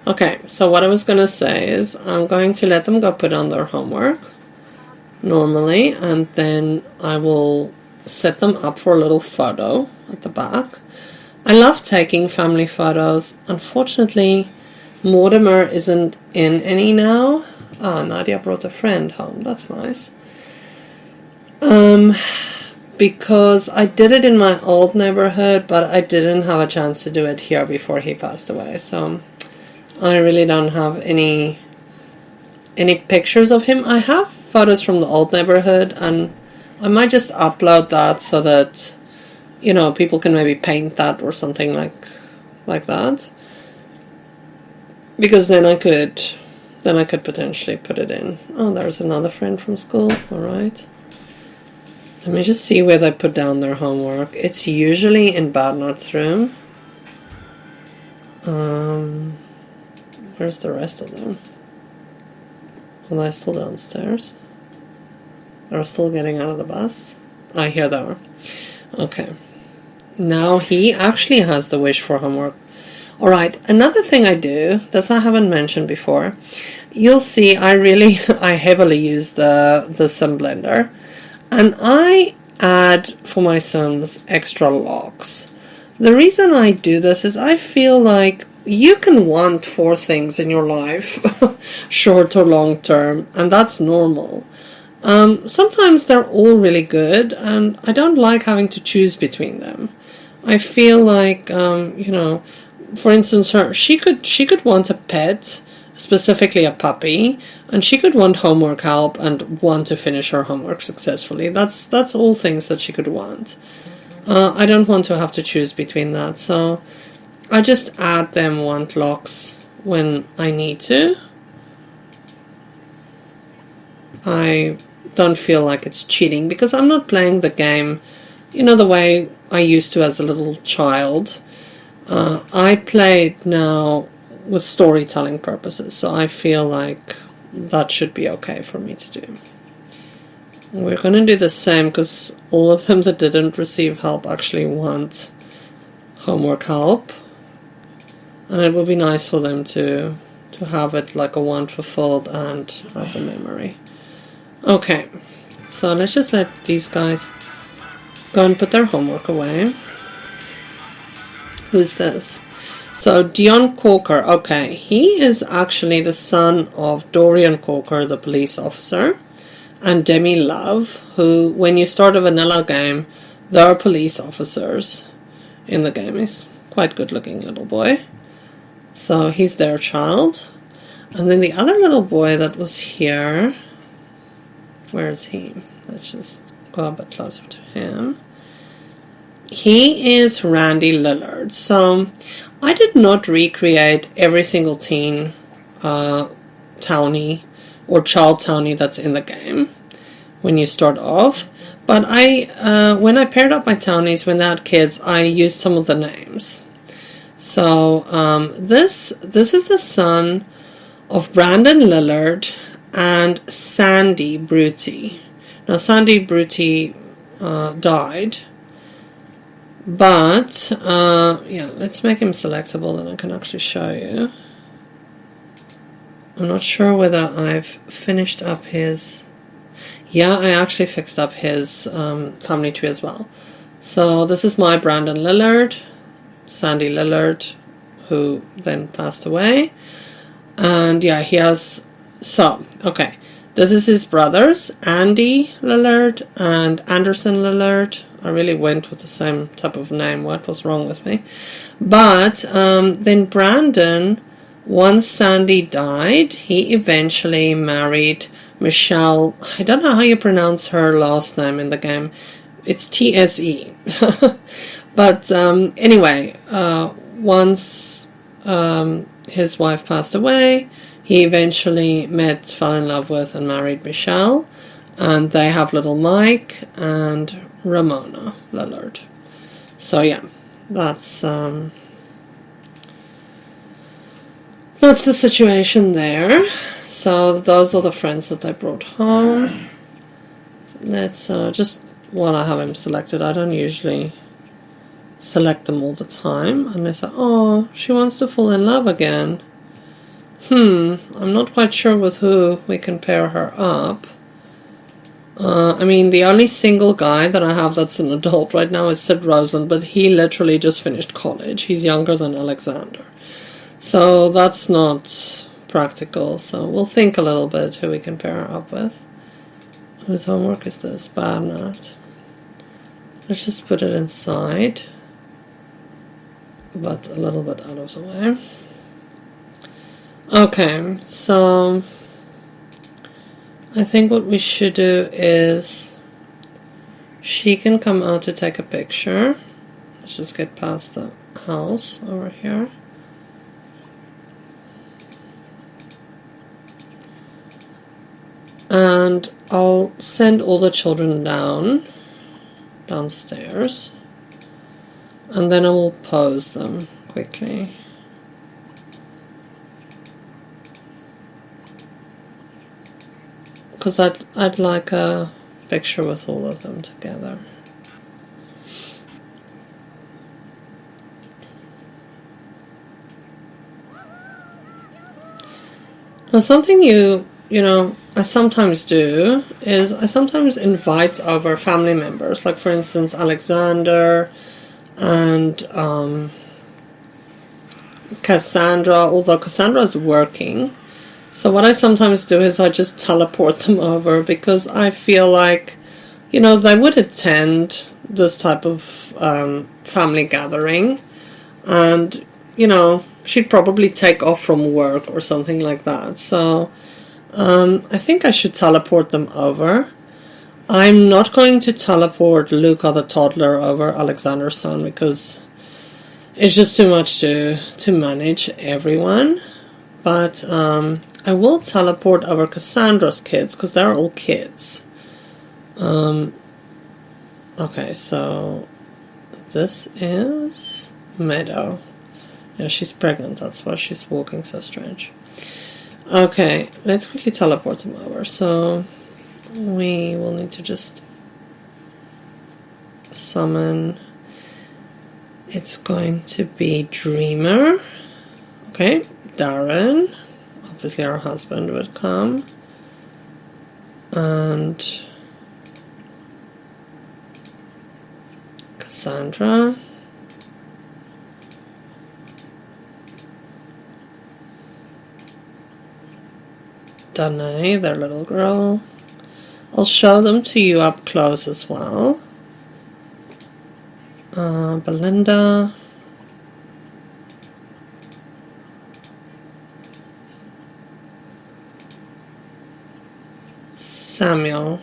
Okay, so what I was going to say is I'm going to let them go put on their homework normally, and then I will set them up for a little photo at the back. I love taking family photos. Unfortunately, Mortimer isn't in any now. Ah, Nadia brought a friend home. That's nice. Because I did it in my old neighborhood, but I didn't have a chance to do it here before he passed away. So I really don't have any pictures of him. I have photos from the old neighborhood, and I might just upload that so that, you know, people can maybe paint that or something like that. Because then I could potentially put it in. Oh, there's another friend from school. All right. Let me just see where they put down their homework. It's usually in Badnard's room. Where's the rest of them? Are they still downstairs? They're still getting out of the bus? Ah, here they are. Okay. Now he actually has the wish for homework. Alright, another thing I do, this I haven't mentioned before. You'll see I heavily use the Sim Blender. And I add for my Sims extra locks. The reason I do this is I feel like you can want 4 things in your life, short or long term, and that's normal. Sometimes they're all really good, and I don't like having to choose between them. I feel like, you know, for instance, she could want a pet, specifically a puppy, and she could want homework help and want to finish her homework successfully. That's all things that she could want. I don't want to have to choose between that, so I just add them want locks when I need to. I don't feel like it's cheating because I'm not playing the game, you know, the way I used to as a little child. I play it now with storytelling purposes, so I feel like that should be okay for me to do. We're going to do the same because all of them that didn't receive help actually want homework help. And it would be nice for them to have it like a want fulfilled and have the memory. Okay, so let's just let these guys go and put their homework away. Who's this? So Dion Corker, okay, he is actually the son of Dorian Corker, the police officer, and Demi Love, who, when you start a vanilla game, there are police officers in the game. He's quite good looking little boy. So he's their child. And then the other little boy that was here, where is he? Let's just go a bit closer to him. He is Randy Lillard. So I did not recreate every single teen townie or child townie that's in the game when you start off. But when I paired up my townies when they had kids, I used some of the names. So this is the son of Brandon Lillard and Sandy Brutti. Now Sandy Brutti died, but yeah, let's make him selectable and I can actually show you. I'm not sure whether I've finished up his... Yeah, I actually fixed up his family tree as well. So this is my Brandon Lillard, Sandy Lillard, who then passed away. And yeah, he has... So, okay. This is his brothers, Andy Lillard and Anderson Lillard. I really went with the same type of name. What was wrong with me? But then Brandon, once Sandy died, he eventually married Michelle. I don't know how you pronounce her last name in the game. It's T-S-E. But anyway, once his wife passed away, he eventually fell in love with and married Michelle. And they have little Mike and Ramona Lillard. So yeah, that's the situation there. So those are the friends that I brought home. Let's just while I have him selected, I don't usually select them all the time unless she wants to fall in love again. I'm not quite sure with who we can pair her up. I mean, the only single guy that I have that's an adult right now is Sid Roseland, but he literally just finished college. He's younger than Alexander. So that's not practical. So we'll think a little bit who we can pair her up with. Whose homework is this? Bad note. Let's just put it inside, but a little bit out of the way. Okay, so I think what we should do is she can come out to take a picture. Let's just get past the house over here. And I'll send all the children downstairs. And then I will pose them quickly. Because I'd like a picture with all of them together. Now something you know, I sometimes do is I sometimes invite over family members, like for instance Alexander and Cassandra, although Cassandra is working. So what I sometimes do is I just teleport them over because I feel like, you know, they would attend this type of family gathering and, you know, she'd probably take off from work or something like that. So I think I should teleport them over. I'm not going to teleport Luca the toddler over Alexander's son because it's just too much to manage everyone. But I will teleport over Cassandra's kids because they're all kids. Okay, so this is Meadow. Yeah, she's pregnant. That's why she's walking so strange. Okay, let's quickly teleport them over. So we will need to just summon. It's going to be Dreamer. Okay, Darren, obviously our husband would come, and Cassandra, Danae, their little girl. I'll show them to you up close as well. Belinda, Samuel.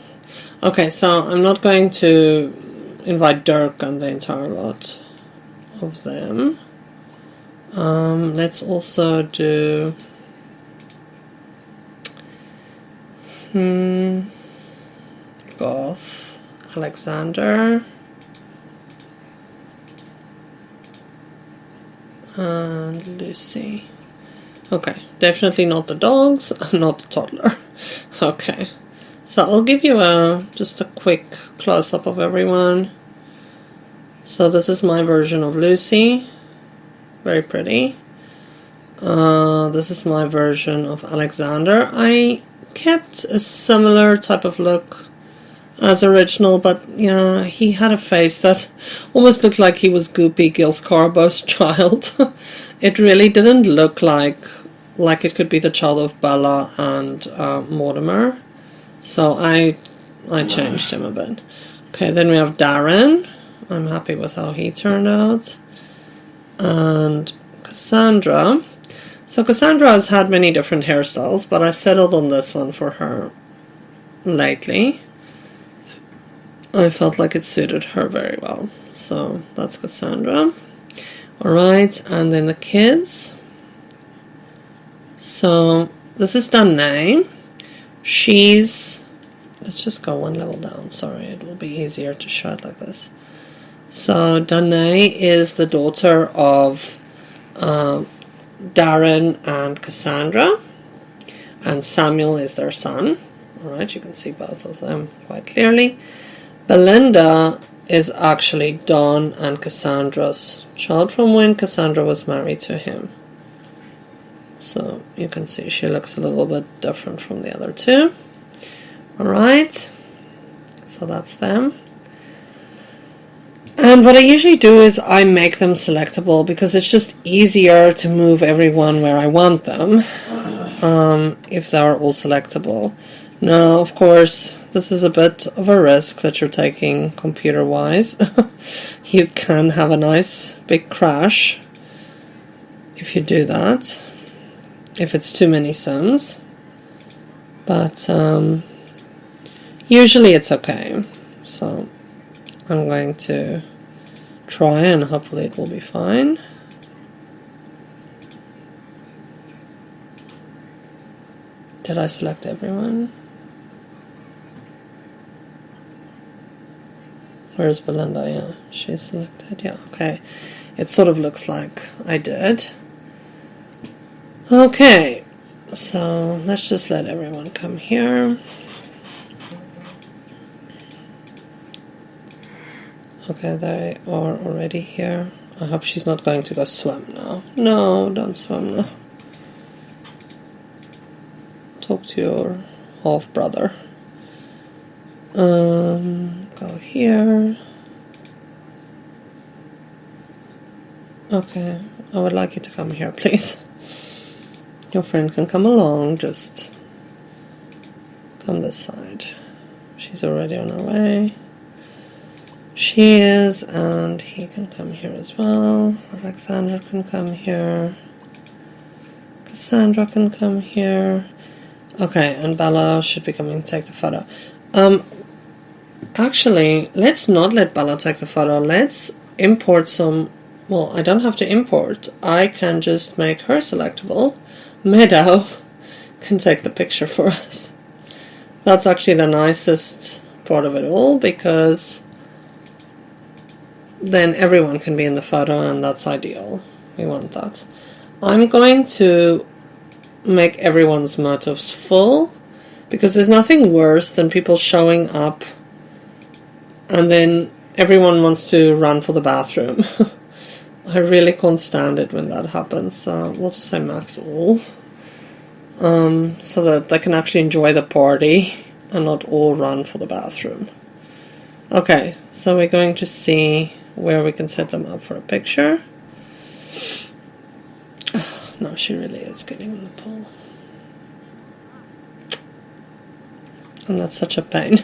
Okay, so I'm not going to invite Dirk and the entire lot of them. Let's also do Goth, Alexander, and Lucy. Okay, definitely not the dogs, not the toddler. Okay, so I'll give you just a quick close-up of everyone. So this is my version of Lucy, very pretty. This is my version of Alexander. I kept a similar type of look as original, but yeah, he had a face that almost looked like he was Goopy Gil Scarbo's child. It really didn't look like it could be the child of Bella and Mortimer, so I changed him a bit. Okay, then we have Darren. I'm happy with how he turned out. And Cassandra. So Cassandra has had many different hairstyles, but I settled on this one for her lately. I felt like it suited her very well. So that's Cassandra. Alright, and then the kids. So this is Danae. Let's just go one level down. Sorry, it will be easier to show it like this. So Danae is the daughter of Darren and Cassandra, and Samuel is their son. Alright, you can see both of them quite clearly. Belinda is actually Don and Cassandra's child from when Cassandra was married to him. So you can see she looks a little bit different from the other two. Alright, so that's them. And what I usually do is I make them selectable because it's just easier to move everyone where I want them if they're all selectable. Now, of course, this is a bit of a risk that you're taking computer-wise. You can have a nice big crash if you do that, if it's too many Sims. But usually it's okay. So I'm going to try and hopefully it will be fine. Did I select everyone? Where's Belinda? Yeah, she's selected. Yeah, okay. It sort of looks like I did. Okay, so let's just let everyone come here. Okay, they are already here. I hope she's not going to go swim now. No, don't swim now. Talk to your half-brother. Go here. Okay, I would like you to come here, please. Your friend can come along, just come this side. She's already on her way. She is, and he can come here as well. Alexander can come here. Cassandra can come here. Okay, and Bella should be coming to take the photo. Actually, let's not let Bella take the photo. Let's import some. Well, I don't have to import. I can just make her selectable. Meadow can take the picture for us. That's actually the nicest part of it all, because then everyone can be in the photo, and that's ideal. We want that. I'm going to make everyone's motifs full, because there's nothing worse than people showing up and then everyone wants to run for the bathroom. I really can't stand it when that happens, so we'll just say max all. So that they can actually enjoy the party and not all run for the bathroom. Okay, so we're going to see where we can set them up for a picture. Oh, no, she really is getting in the pool. And that's such a pain.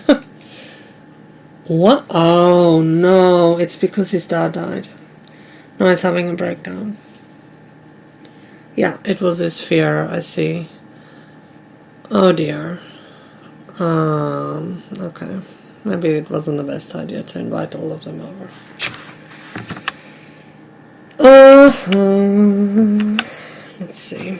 What? Oh no, it's because his dad died. No, he's having a breakdown. Yeah, it was his fear, I see. Oh dear. Okay. Maybe it wasn't the best idea to invite all of them over. Let's see.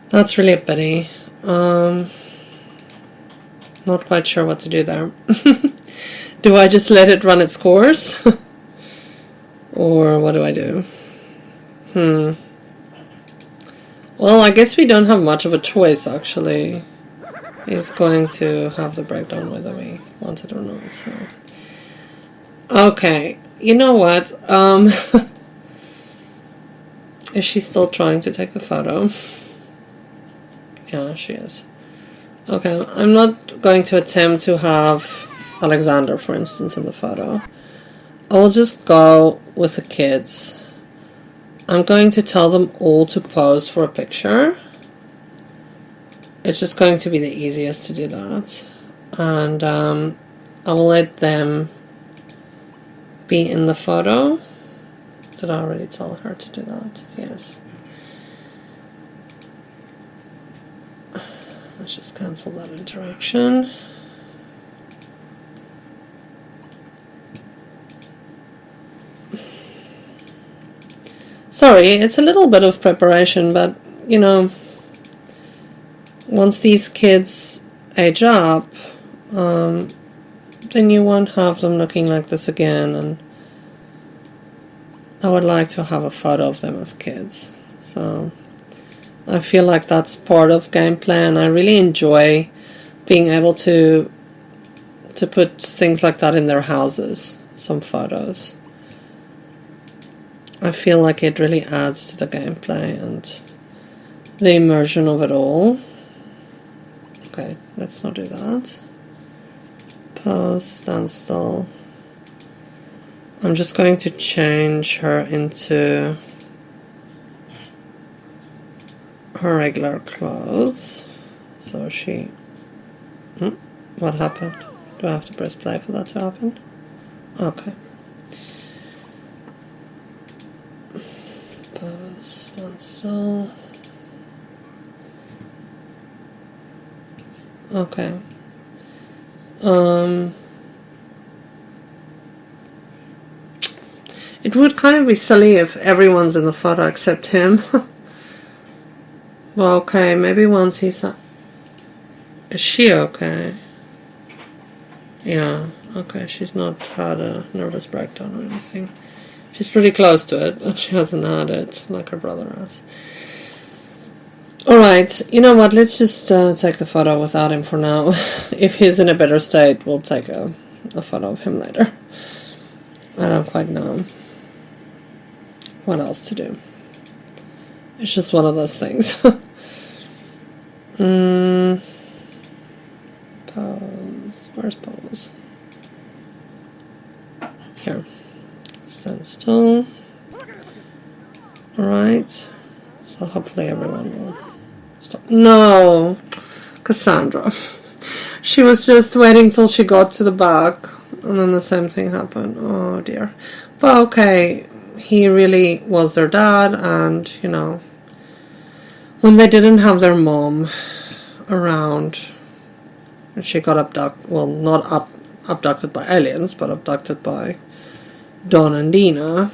That's really a pity. Not quite sure what to do there. Do I just let it run its course? Or what do I do? Well, I guess we don't have much of a choice, actually. He's going to have the breakdown whether we want it or not, so... Okay, you know what? Is she still trying to take the photo? Yeah, she is. Okay, I'm not going to attempt to have Alexander, for instance, in the photo. I'll just go with the kids. I'm going to tell them all to pose for a picture. It's just going to be the easiest to do that. And I will let them be in the photo. Did I already tell her to do that? Yes. Let's just cancel that interaction. Sorry, it's a little bit of preparation, but, you know, once these kids age up, then you won't have them looking like this again, and I would like to have a photo of them as kids. So I feel like that's part of gameplay, and I really enjoy being able to put things like that in their houses, some photos. I feel like it really adds to the gameplay and the immersion of it all. Okay, let's not do that. Pause, stand still. I'm just going to change her into her regular clothes. So she... what happened? Do I have to press play for that to happen? Okay. Pause, stand still. Okay. It would kind of be silly if everyone's in the photo except him. Well, okay, maybe once he's... Is she okay? Yeah, okay, she's not had a nervous breakdown or anything. She's pretty close to it, but she hasn't had it like her brother has. Alright, you know what, let's just take the photo without him for now. If he's in a better state, we'll take a photo of him later. I don't quite know what else to do. It's just one of those things. Pose. Where's pose? Here. Stand still. Alright. So hopefully everyone will stop. No! Cassandra. She was just waiting till she got to the back, and then the same thing happened. Oh dear. But okay, he really was their dad, and, you know, when they didn't have their mom around, and she got abducted, well, not abducted by aliens, but abducted by Don and Dina,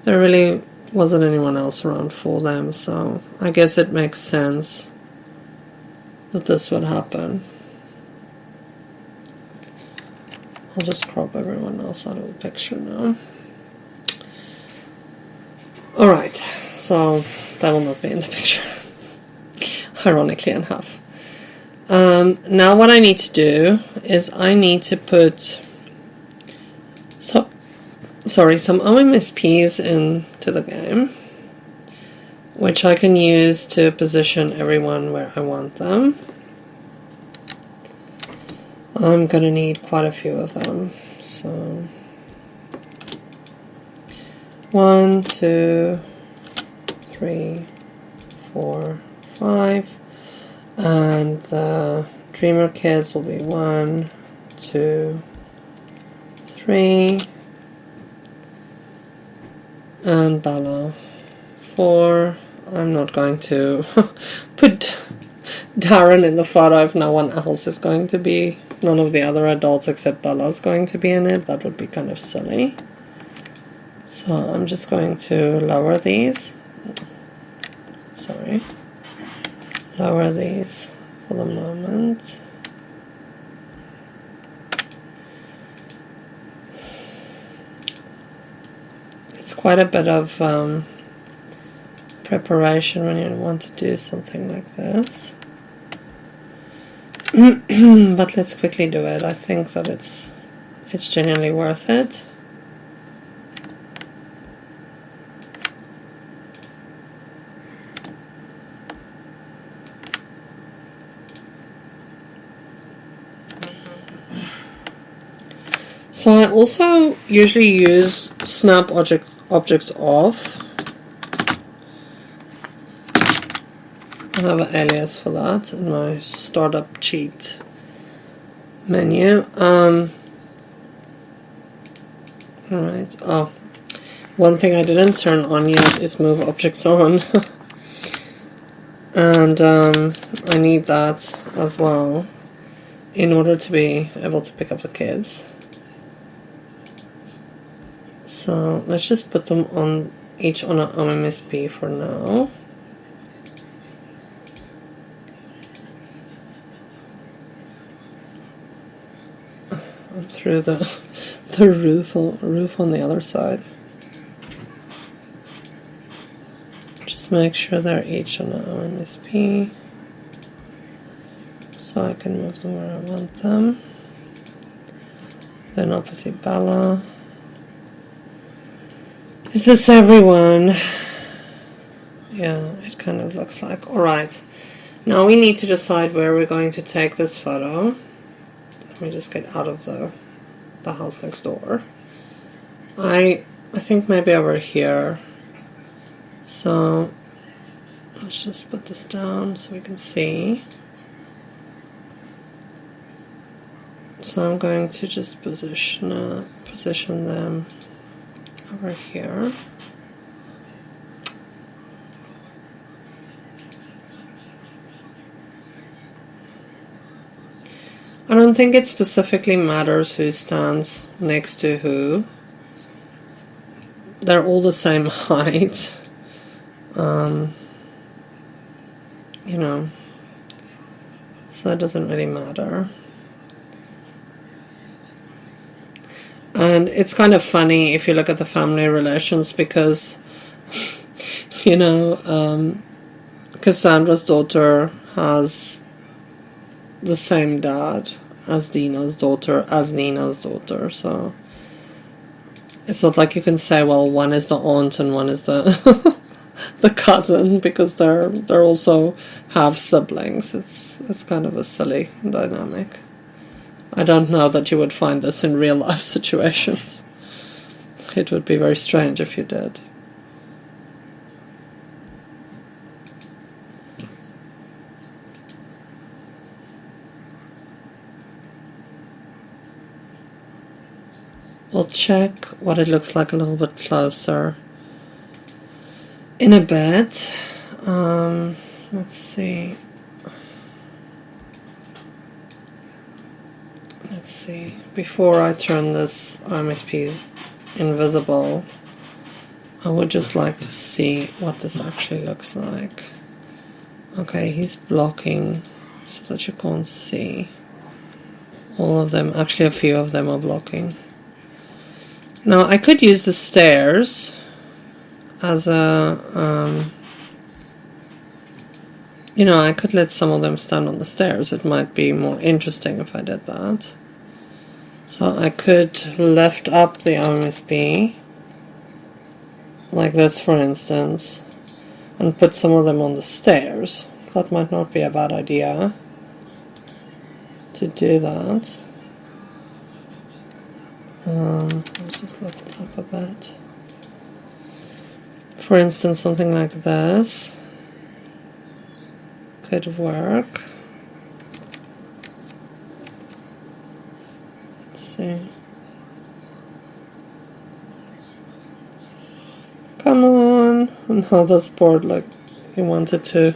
there really wasn't anyone else around for them, so I guess it makes sense that this would happen. I'll just crop everyone else out of the picture now. Alright, so that will not be in the picture. Ironically enough. Now what I need to do is I need to put some OMSPs into the game, which I can use to position everyone where I want them. I'm going to need quite a few of them. So 1, 2, 3, 4, 5. And Dreamer Kids will be 1, 2, 3. And Bella 4. I'm not going to put Darren in the photo if no one else is going to be, none of the other adults except Bella is going to be in it. That would be kind of silly. So I'm just going to lower these. Sorry. Lower these for the moment. It's quite a bit of preparation when you want to do something like this. But let's quickly do it. I think that it's genuinely worth it. So I also usually use snap objects off. I have an alias for that in my startup cheat menu. Alright, oh, one thing I didn't turn on yet is move objects on. And I need that as well in order to be able to pick up the kids. So let's just put them on each on an OMSP for now. I'm through the roof on the other side. Just make sure they're each on an OMSP so I can move them where I want them. Then obviously Bella. Is this everyone? Yeah, it kind of looks like. Alright, now we need to decide where we're going to take this photo. Let me just get out of the house next door. I think maybe over here. So let's just put this down so we can see. So I'm going to just position them over here. I don't think it specifically matters who stands next to who. They're all the same height. You know, so it doesn't really matter. And it's kind of funny if you look at the family relations because, you know, Cassandra's daughter has the same dad as Dina's daughter, as Nina's daughter. So it's not like you can say, well, one is the aunt and one is the the cousin, because they're also half siblings. It's kind of a silly dynamic. I don't know that you would find this in real life situations. It would be very strange if you did. We'll check what it looks like a little bit closer in a bit. Let's see. Let's see. Before I turn this OMSP invisible, I would just like to see what this actually looks like. Okay, he's blocking so that you can't see. All of them, actually a few of them are blocking. Now I could use the stairs as a You know, I could let some of them stand on the stairs. It might be more interesting if I did that. So I could lift up the OMSB, like this for instance, and put some of them on the stairs. That might not be a bad idea to do that. Let's just lift up a bit. For instance, something like this could work. Let's see. Come on. No, that's bored. Like, he wanted to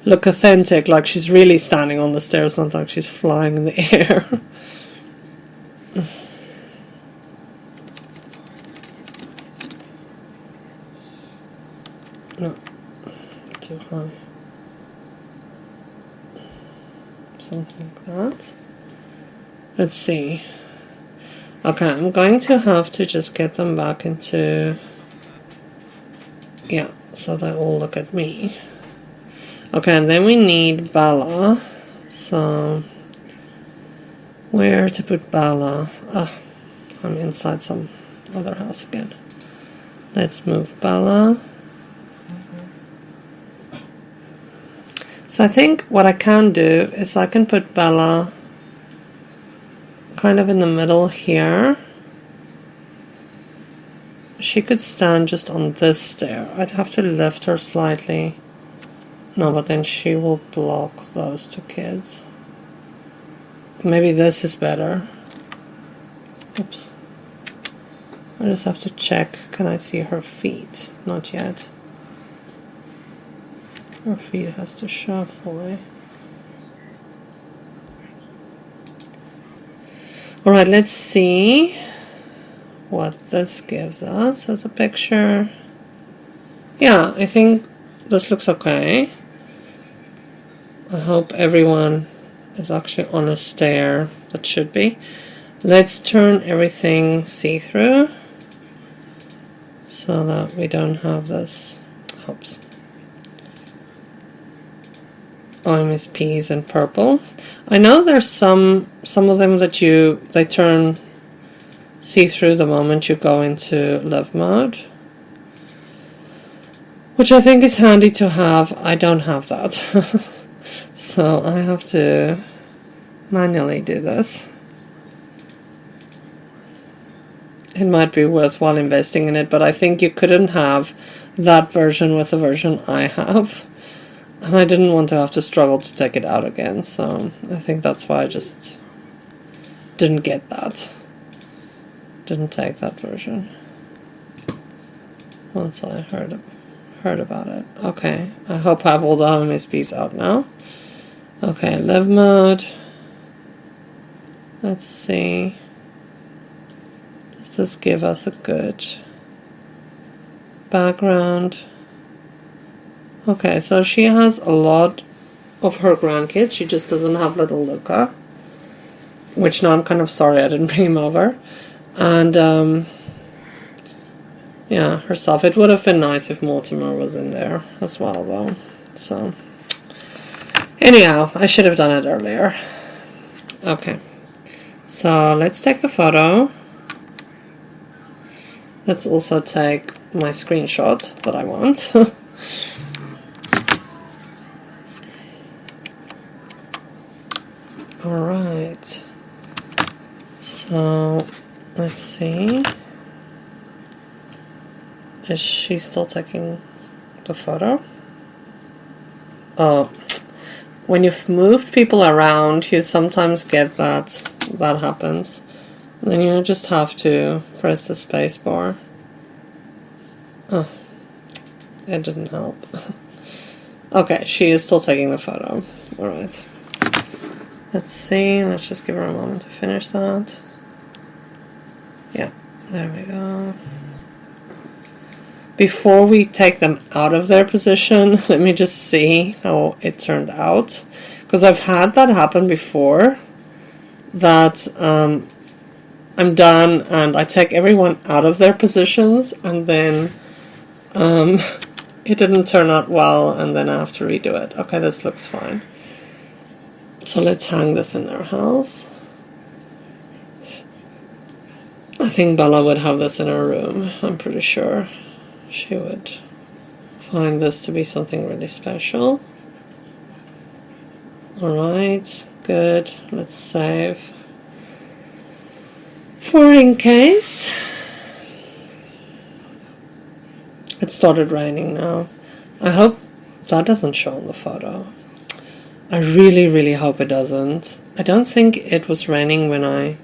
look authentic, like she's really standing on the stairs, not like she's flying in the air. No, too high. Something like that. Let's see. Okay, I'm going to have to just get them back into... Yeah, so they all look at me. Okay, and then we need Bella. So, where to put Bella? Ah, I'm inside some other house again. Let's move Bella. So I think what I can do is I can put Bella kind of in the middle here. She could stand just on this stair. I'd have to lift her slightly. No, but then she will block those two kids. Maybe this is better. Oops. I just have to check. Can I see her feet? Not yet. Her feet has to show fully. Alright, let's see what this gives us as a picture. Yeah, I think this looks okay. I hope everyone is actually on a stair. That should be. Let's turn everything see-through so that we don't have this. Oops. OMSPs in purple. I know there's some of them that they turn see-through the moment you go into live mode, which I think is handy to have. I don't have that. So I have to manually do this. It might be worthwhile investing in it, but I think you couldn't have that version with the version I have. And I didn't want to have to struggle to take it out again, so I think that's why I just didn't get that. Didn't take that version once I heard about it. Okay, I hope I have all the OMSPs out now. Okay, live mode. Let's see. Does this give us a good background? Okay, so she has a lot of her grandkids. She just doesn't have little Luca, which now I'm kind of sorry I didn't bring him over. And yeah, herself. It would have been nice if Mortimer was in there as well, though. So anyhow, I should have done it earlier. Okay, so let's take the photo. Let's also take my screenshot that I want. Alright, so let's see. Is she still taking the photo? Oh, when you've moved people around, you sometimes get that happens. And then you just have to press the space bar. Oh, it didn't help. Okay, she is still taking the photo. Alright. Let's see, let's just give her a moment to finish that. Yeah, there we go. Before we take them out of their position, let me just see how it turned out. Because I've had that happen before, that I'm done and I take everyone out of their positions and then it didn't turn out well, and then I have to redo it. Okay, this looks fine. So let's hang this in their house. I think Bella would have this in her room. I'm pretty sure she would find this to be something really special. Alright, good. Let's save. For in case. It started raining now. I hope that doesn't show in the photo. I really, really hope it doesn't. I don't think it was raining when I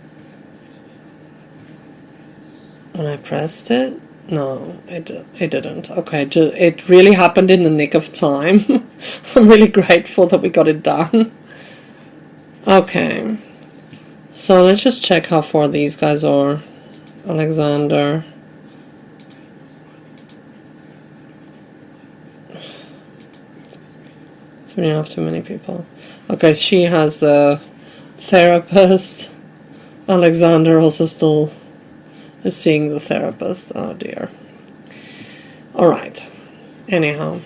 pressed it. No, it didn't. Okay, it really happened in the nick of time. I'm really grateful that we got it done. Okay, so let's just check how far these guys are. Alexander. So we don't have too many people. Okay, she has the therapist. Alexander also still is seeing the therapist. Oh dear. Alright. Anyhow.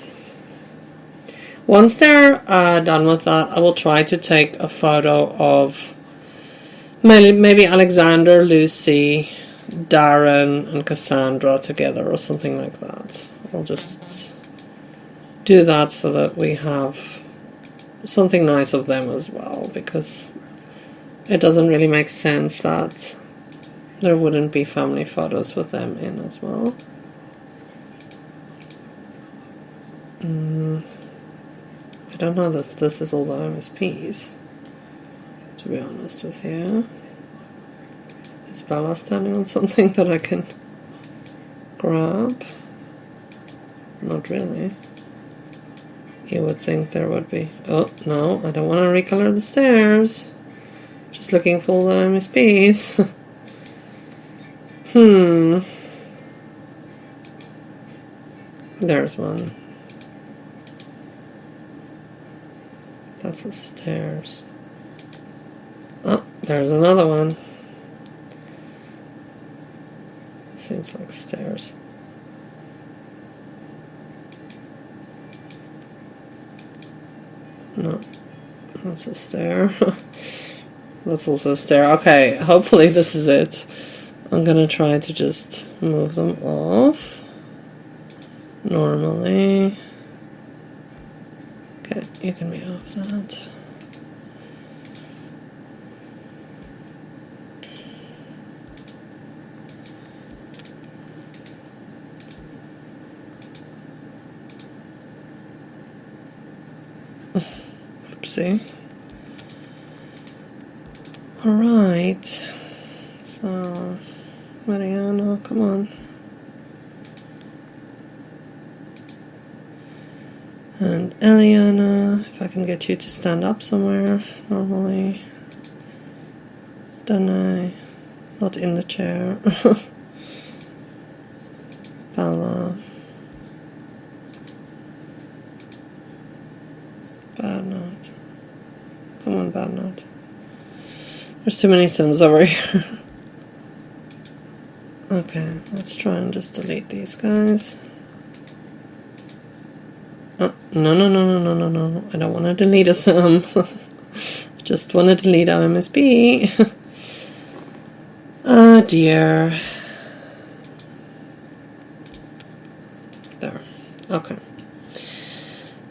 Once they're done with that, I will try to take a photo of maybe Alexander, Lucy, Darren, and Cassandra together or something like that. I'll just do that so that we have something nice of them as well, because it doesn't really make sense that there wouldn't be family photos with them in as well. I don't know that this is all the MSPs, to be honest with you. Is Bella standing on something that I can grab? Not really. You would think there would be. Oh, no, I don't want to recolor the stairs. Just looking for the MSPs. There's one. That's the stairs. Oh, there's another one. Seems like stairs. No, that's a stair. That's also a stair. Okay, hopefully this is it. I'm gonna try to just move them off normally. Okay, you can be off that. Oopsie. Alright. So, Mariana, come on. And Eliana, if I can get you to stand up somewhere, normally. Don't I? Not in the chair. Bella. Bad note. Come on, bad note. There's too many Sims over here. Okay, let's try and just delete these guys. No. I don't want to delete a Sim. I just want to delete our MSB. Oh dear. There. Okay.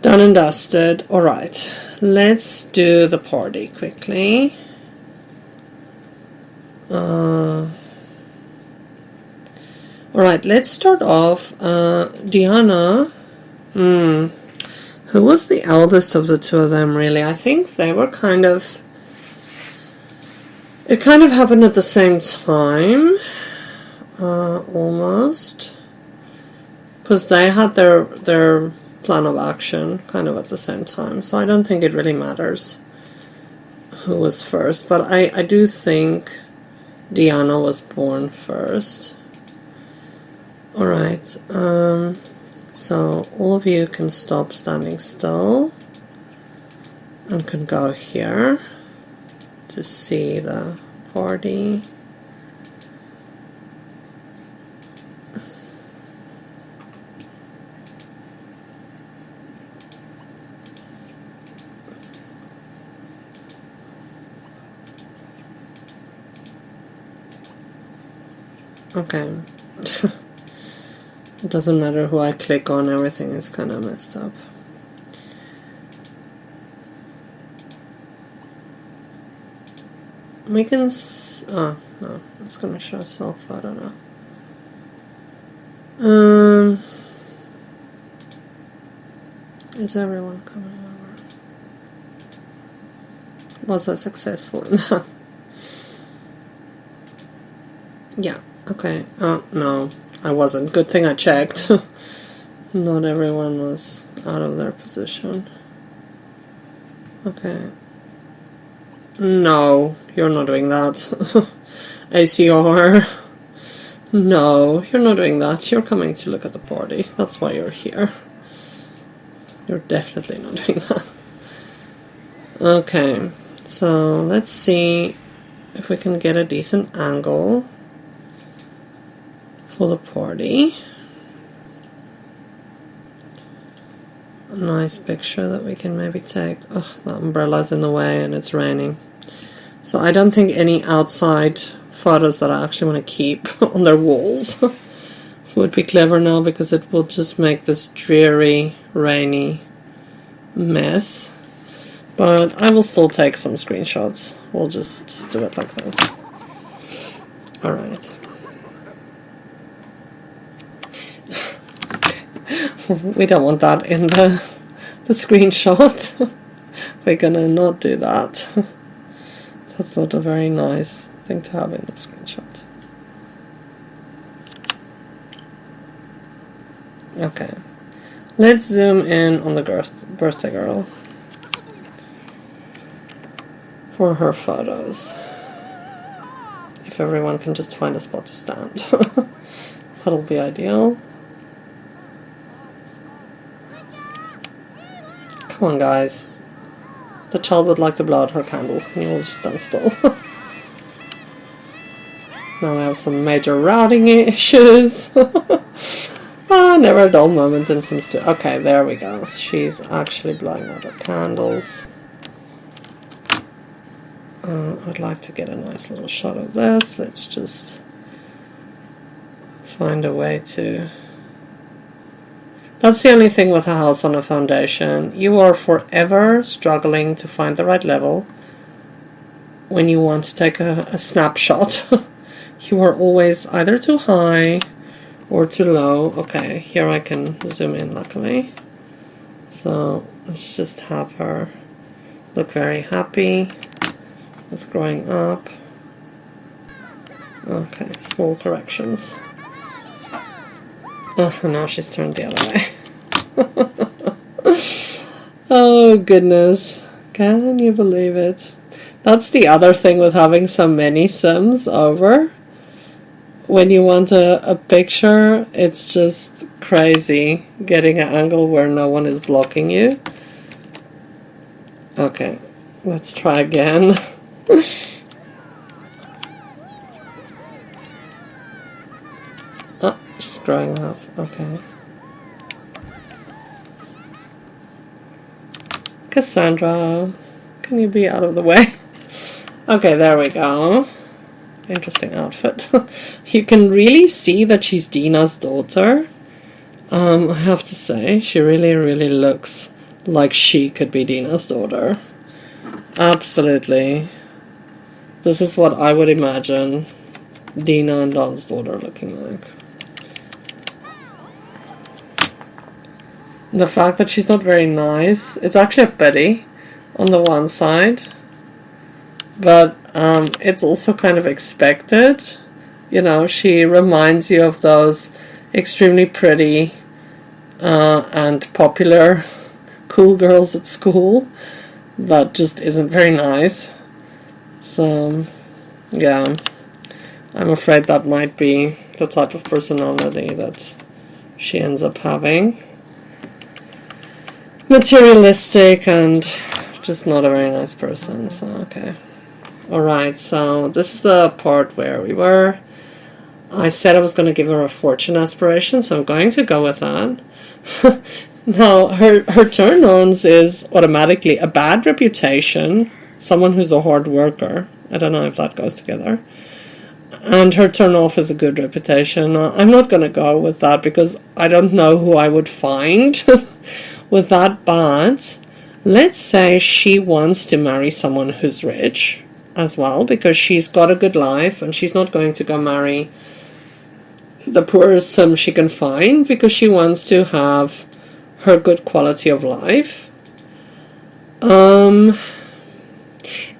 Done and dusted. Alright. Let's do the party quickly. Alright, let's start off. Diana. Who was the eldest of the two of them, really? I think they were kind of... It kind of happened at the same time. Almost. Because they had their plan of action kind of at the same time. So I don't think it really matters who was first. But I do think Diana was born first. Alright. So all of you can stop standing still and can go here to see the party. Okay. It doesn't matter who I click on, everything is kind of messed up. We can oh, no, it's gonna show self, I don't know. Is everyone coming over? Was I successful in that? Yeah, okay. Oh, no, I wasn't. Good thing I checked. Not everyone was out of their position. Okay. No, you're not doing that. ACR. No, you're not doing that. You're coming to look at the party. That's why you're here. You're definitely not doing that. Okay, so let's see if we can get a decent angle for the party. A nice picture that we can maybe take. Oh, the umbrella's in the way and it's raining. So I don't think any outside photos that I actually want to keep on their walls would be clever now, because it will just make this dreary, rainy mess. But I will still take some screenshots. We'll just do it like this. Alright. We don't want that in the screenshot. We're gonna not do that. That's not a very nice thing to have in the screenshot. Okay. Let's zoom in on the birthday girl for her photos. If everyone can just find a spot to stand. That'll be ideal. Come on, guys. The child would like to blow out her candles. Can you all just stand still? Now we have some major routing issues. Never a dull moment in Sims 2. Okay, there we go. She's actually blowing out her candles. I'd like to get a nice little shot of this. Let's just find a way to... That's the only thing with a house on a foundation. You are forever struggling to find the right level when you want to take a snapshot. You are always either too high or too low. Okay, here I can zoom in, luckily. So let's just have her look very happy. It's growing up. Okay, small corrections. Oh, now she's turned the other way. Oh, goodness. Can you believe it? That's the other thing with having so many Sims over. When you want a picture, it's just crazy getting an angle where no one is blocking you. Okay, let's try again. Oh, she's growing up. Okay. Cassandra, can you be out of the way? Okay, there we go. Interesting outfit. You can really see that she's Dina's daughter. I have to say, she really, really looks like she could be Dina's daughter. Absolutely. This is what I would imagine Dina and Don's daughter looking like. The fact that she's not very nice, it's actually a pity on the one side, but it's also kind of expected. You know, she reminds you of those extremely pretty and popular cool girls at school that just isn't very nice. So, yeah, I'm afraid that might be the type of personality that she ends up having. Materialistic and just not a very nice person. So, okay. Alright, so this is the part where we were. I said I was going to give her a fortune aspiration, so I'm going to go with that. Now, her turn-ons is automatically a bad reputation, someone who's a hard worker. I don't know if that goes together. And her turn off is a good reputation. I'm not going to go with that because I don't know who I would find with that, but let's say she wants to marry someone who's rich as well, because she's got a good life and she's not going to go marry the poorest sim she can find because she wants to have her good quality of life.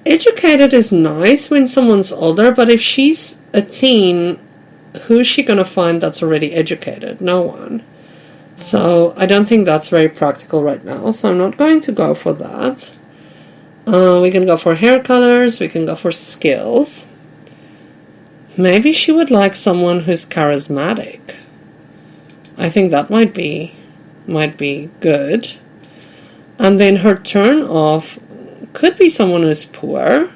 Educated is nice when someone's older, but if she's a teen, who's she going to find that's already educated? No one. So I don't think that's very practical right now, so I'm not going to go for that. We can go for hair colors, we can go for skills. Maybe she would like someone who's charismatic. I think that might be good. And then her turn off could be someone who's poor,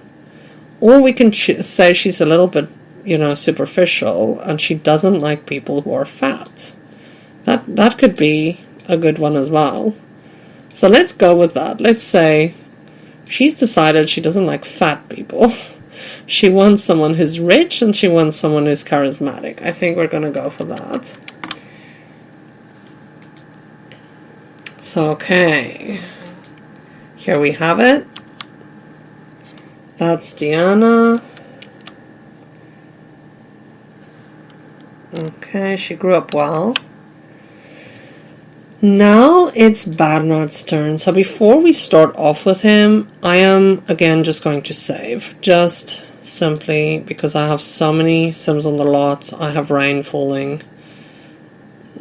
or we can say she's a little bit, superficial, and she doesn't like people who are fat. That could be a good one as well. So let's go with that. Let's say she's decided she doesn't like fat people. She wants someone who's rich and she wants someone who's charismatic. I think we're going to go for that. So, okay. Here we have it. That's Diana. Okay, she grew up well. Now it's Bernard's turn. So before we start off with him, I am again just going to save. Just simply because I have so many Sims on the lot. I have rain falling.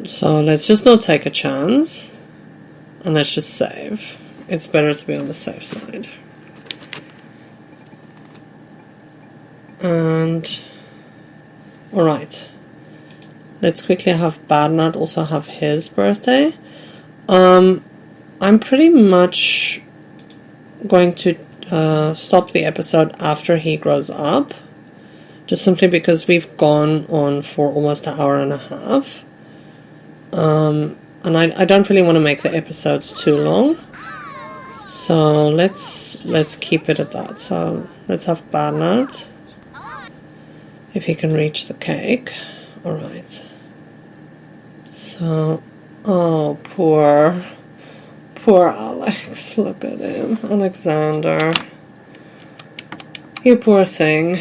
So let's just not take a chance. And let's just save. It's better to be on the safe side. And alright. Let's quickly have Bernard also have his birthday. I'm pretty much going to stop the episode after he grows up, just simply because we've gone on for almost an hour and a half, and I don't really want to make the episodes too long, so let's keep it at that. So let's have Bernard, if he can reach the cake. Alright, so oh, poor Alex. Look at him. Alexander. You poor thing.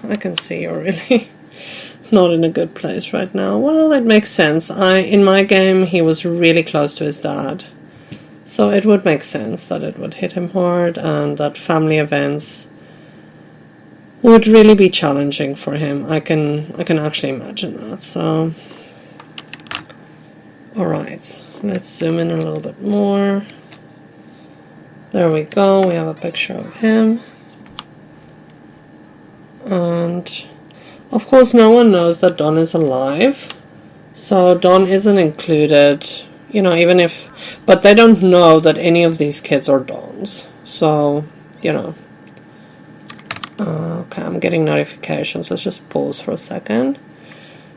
I can see you're really not in a good place right now. Well, it makes sense. In my game, he was really close to his dad. So it would make sense that it would hit him hard and that family events would really be challenging for him. I can actually imagine that. So alright, let's zoom in a little bit more. There we go, we have a picture of him. And of course no one knows that Don is alive. So Don isn't included, even if, but they don't know that any of these kids are Dons. So, okay, I'm getting notifications. Let's just pause for a second.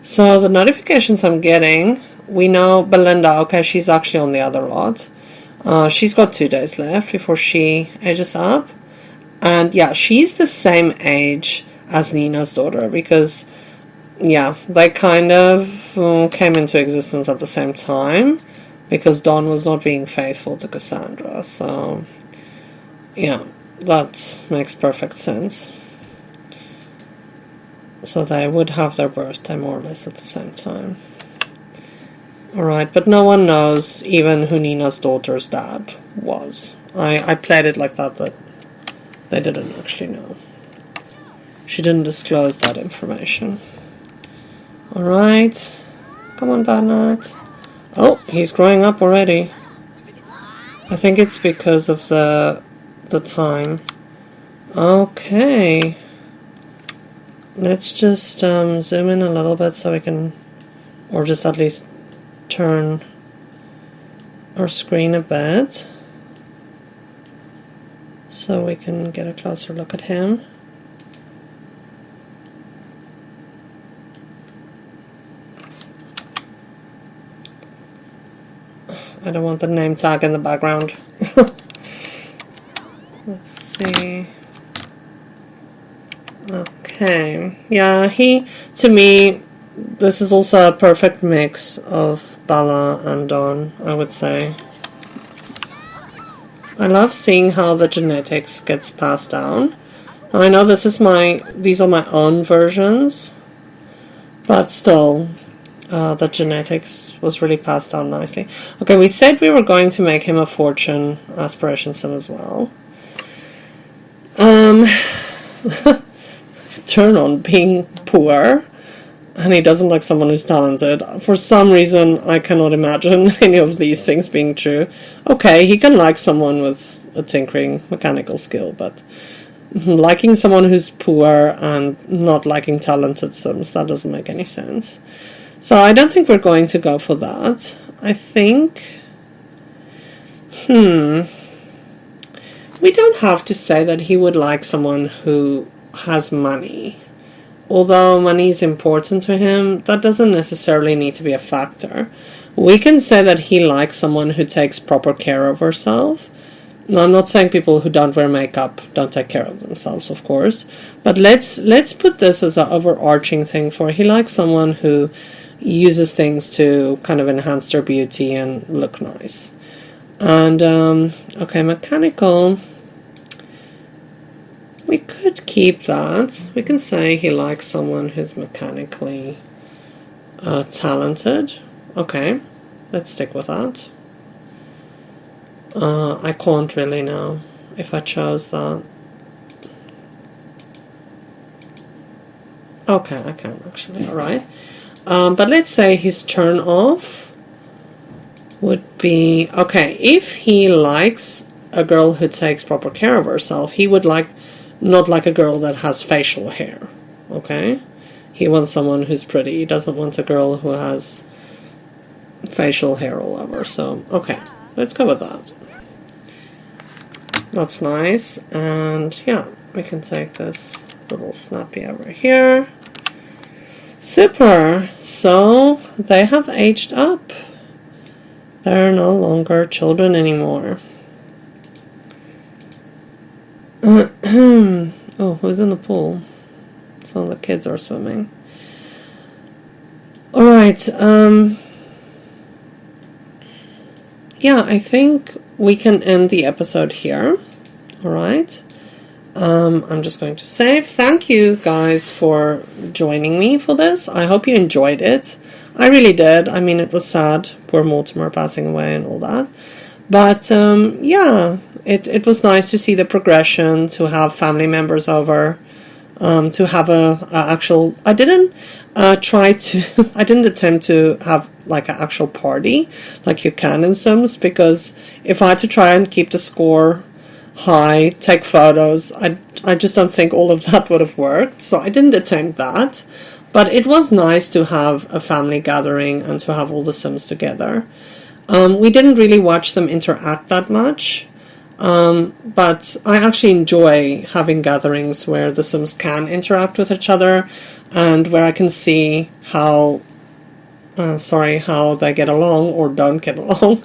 So the notifications I'm getting, we know Belinda, okay, she's actually on the other lot. She's got 2 days left before she ages up. And yeah, she's the same age as Nina's daughter because, yeah, they kind of came into existence at the same time because Dawn was not being faithful to Cassandra. So, yeah, that makes perfect sense. So they would have their birthday more or less at the same time. Alright, but no one knows even who Nina's daughter's dad was. I played it like that they didn't actually know. She didn't disclose that information. Alright. Come on, Bernard. Oh, he's growing up already. I think it's because of the time. Okay. Let's just zoom in a little bit so we can, or just at least turn our screen a bit so we can get a closer look at him. I don't want the name tag in the background. Let's see. Okay. Okay. Yeah, to me, this is also a perfect mix of Bella and Dawn, I would say. I love seeing how the genetics gets passed down. I know these are my own versions, but still, the genetics was really passed down nicely. Okay, we said we were going to make him a fortune aspiration sim as well. Turn on being poor, and he doesn't like someone who's talented. For some reason, I cannot imagine any of these things being true. Okay, he can like someone with a tinkering mechanical skill, but liking someone who's poor and not liking talented Sims, that doesn't make any sense. So I don't think we're going to go for that. I think... We don't have to say that he would like someone who has money. Although money is important to him, that doesn't necessarily need to be a factor. We can say that he likes someone who takes proper care of herself. Now, I'm not saying people who don't wear makeup don't take care of themselves, of course. But let's put this as an overarching thing for he likes someone who uses things to kind of enhance their beauty and look nice. And, okay, mechanical... We could keep that. We can say he likes someone who's mechanically talented. Okay, let's stick with that. I can't really know if I chose that. Okay, I can actually, alright. But let's say his turn off would be... Okay, if he likes a girl who takes proper care of herself, he would not like a girl that has facial hair, okay? He wants someone who's pretty. He doesn't want a girl who has facial hair all over. So, okay, let's go with that. That's nice. And, yeah, we can take this little snappy over here. Super! So, they have aged up. They're no longer children anymore. Oh, who's in the pool? Some of the kids are swimming. Alright, yeah, I think we can end the episode here. Alright. I'm just going to save. Thank you guys for joining me for this. I hope you enjoyed it. I really did. I mean, it was sad, poor Mortimer passing away and all that. But, yeah, it was nice to see the progression, to have family members over, to have a actual... I didn't I didn't attempt to have, like, an actual party, like you can in Sims, because if I had to try and keep the score high, take photos, I just don't think all of that would have worked, so I didn't attempt that. But it was nice to have a family gathering and to have all the Sims together. We didn't really watch them interact that much, but I actually enjoy having gatherings where the Sims can interact with each other and where I can see how they get along or don't get along.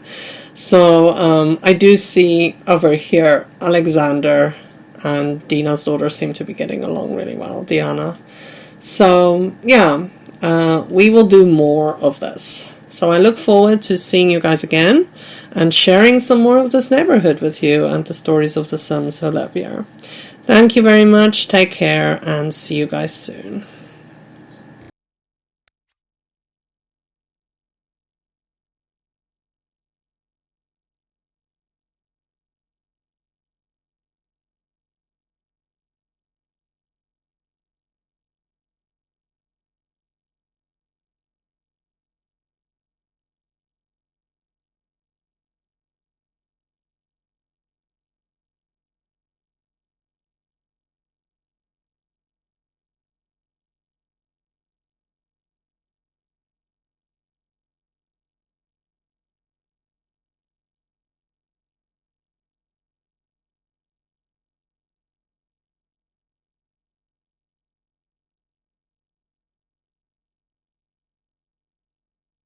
So I do see over here Alexander and Dina's daughter seem to be getting along really well, Diana. So yeah, we will do more of this. So I look forward to seeing you guys again and sharing some more of this neighborhood with you and the stories of the Sims who live here. Thank you very much, take care, and see you guys soon.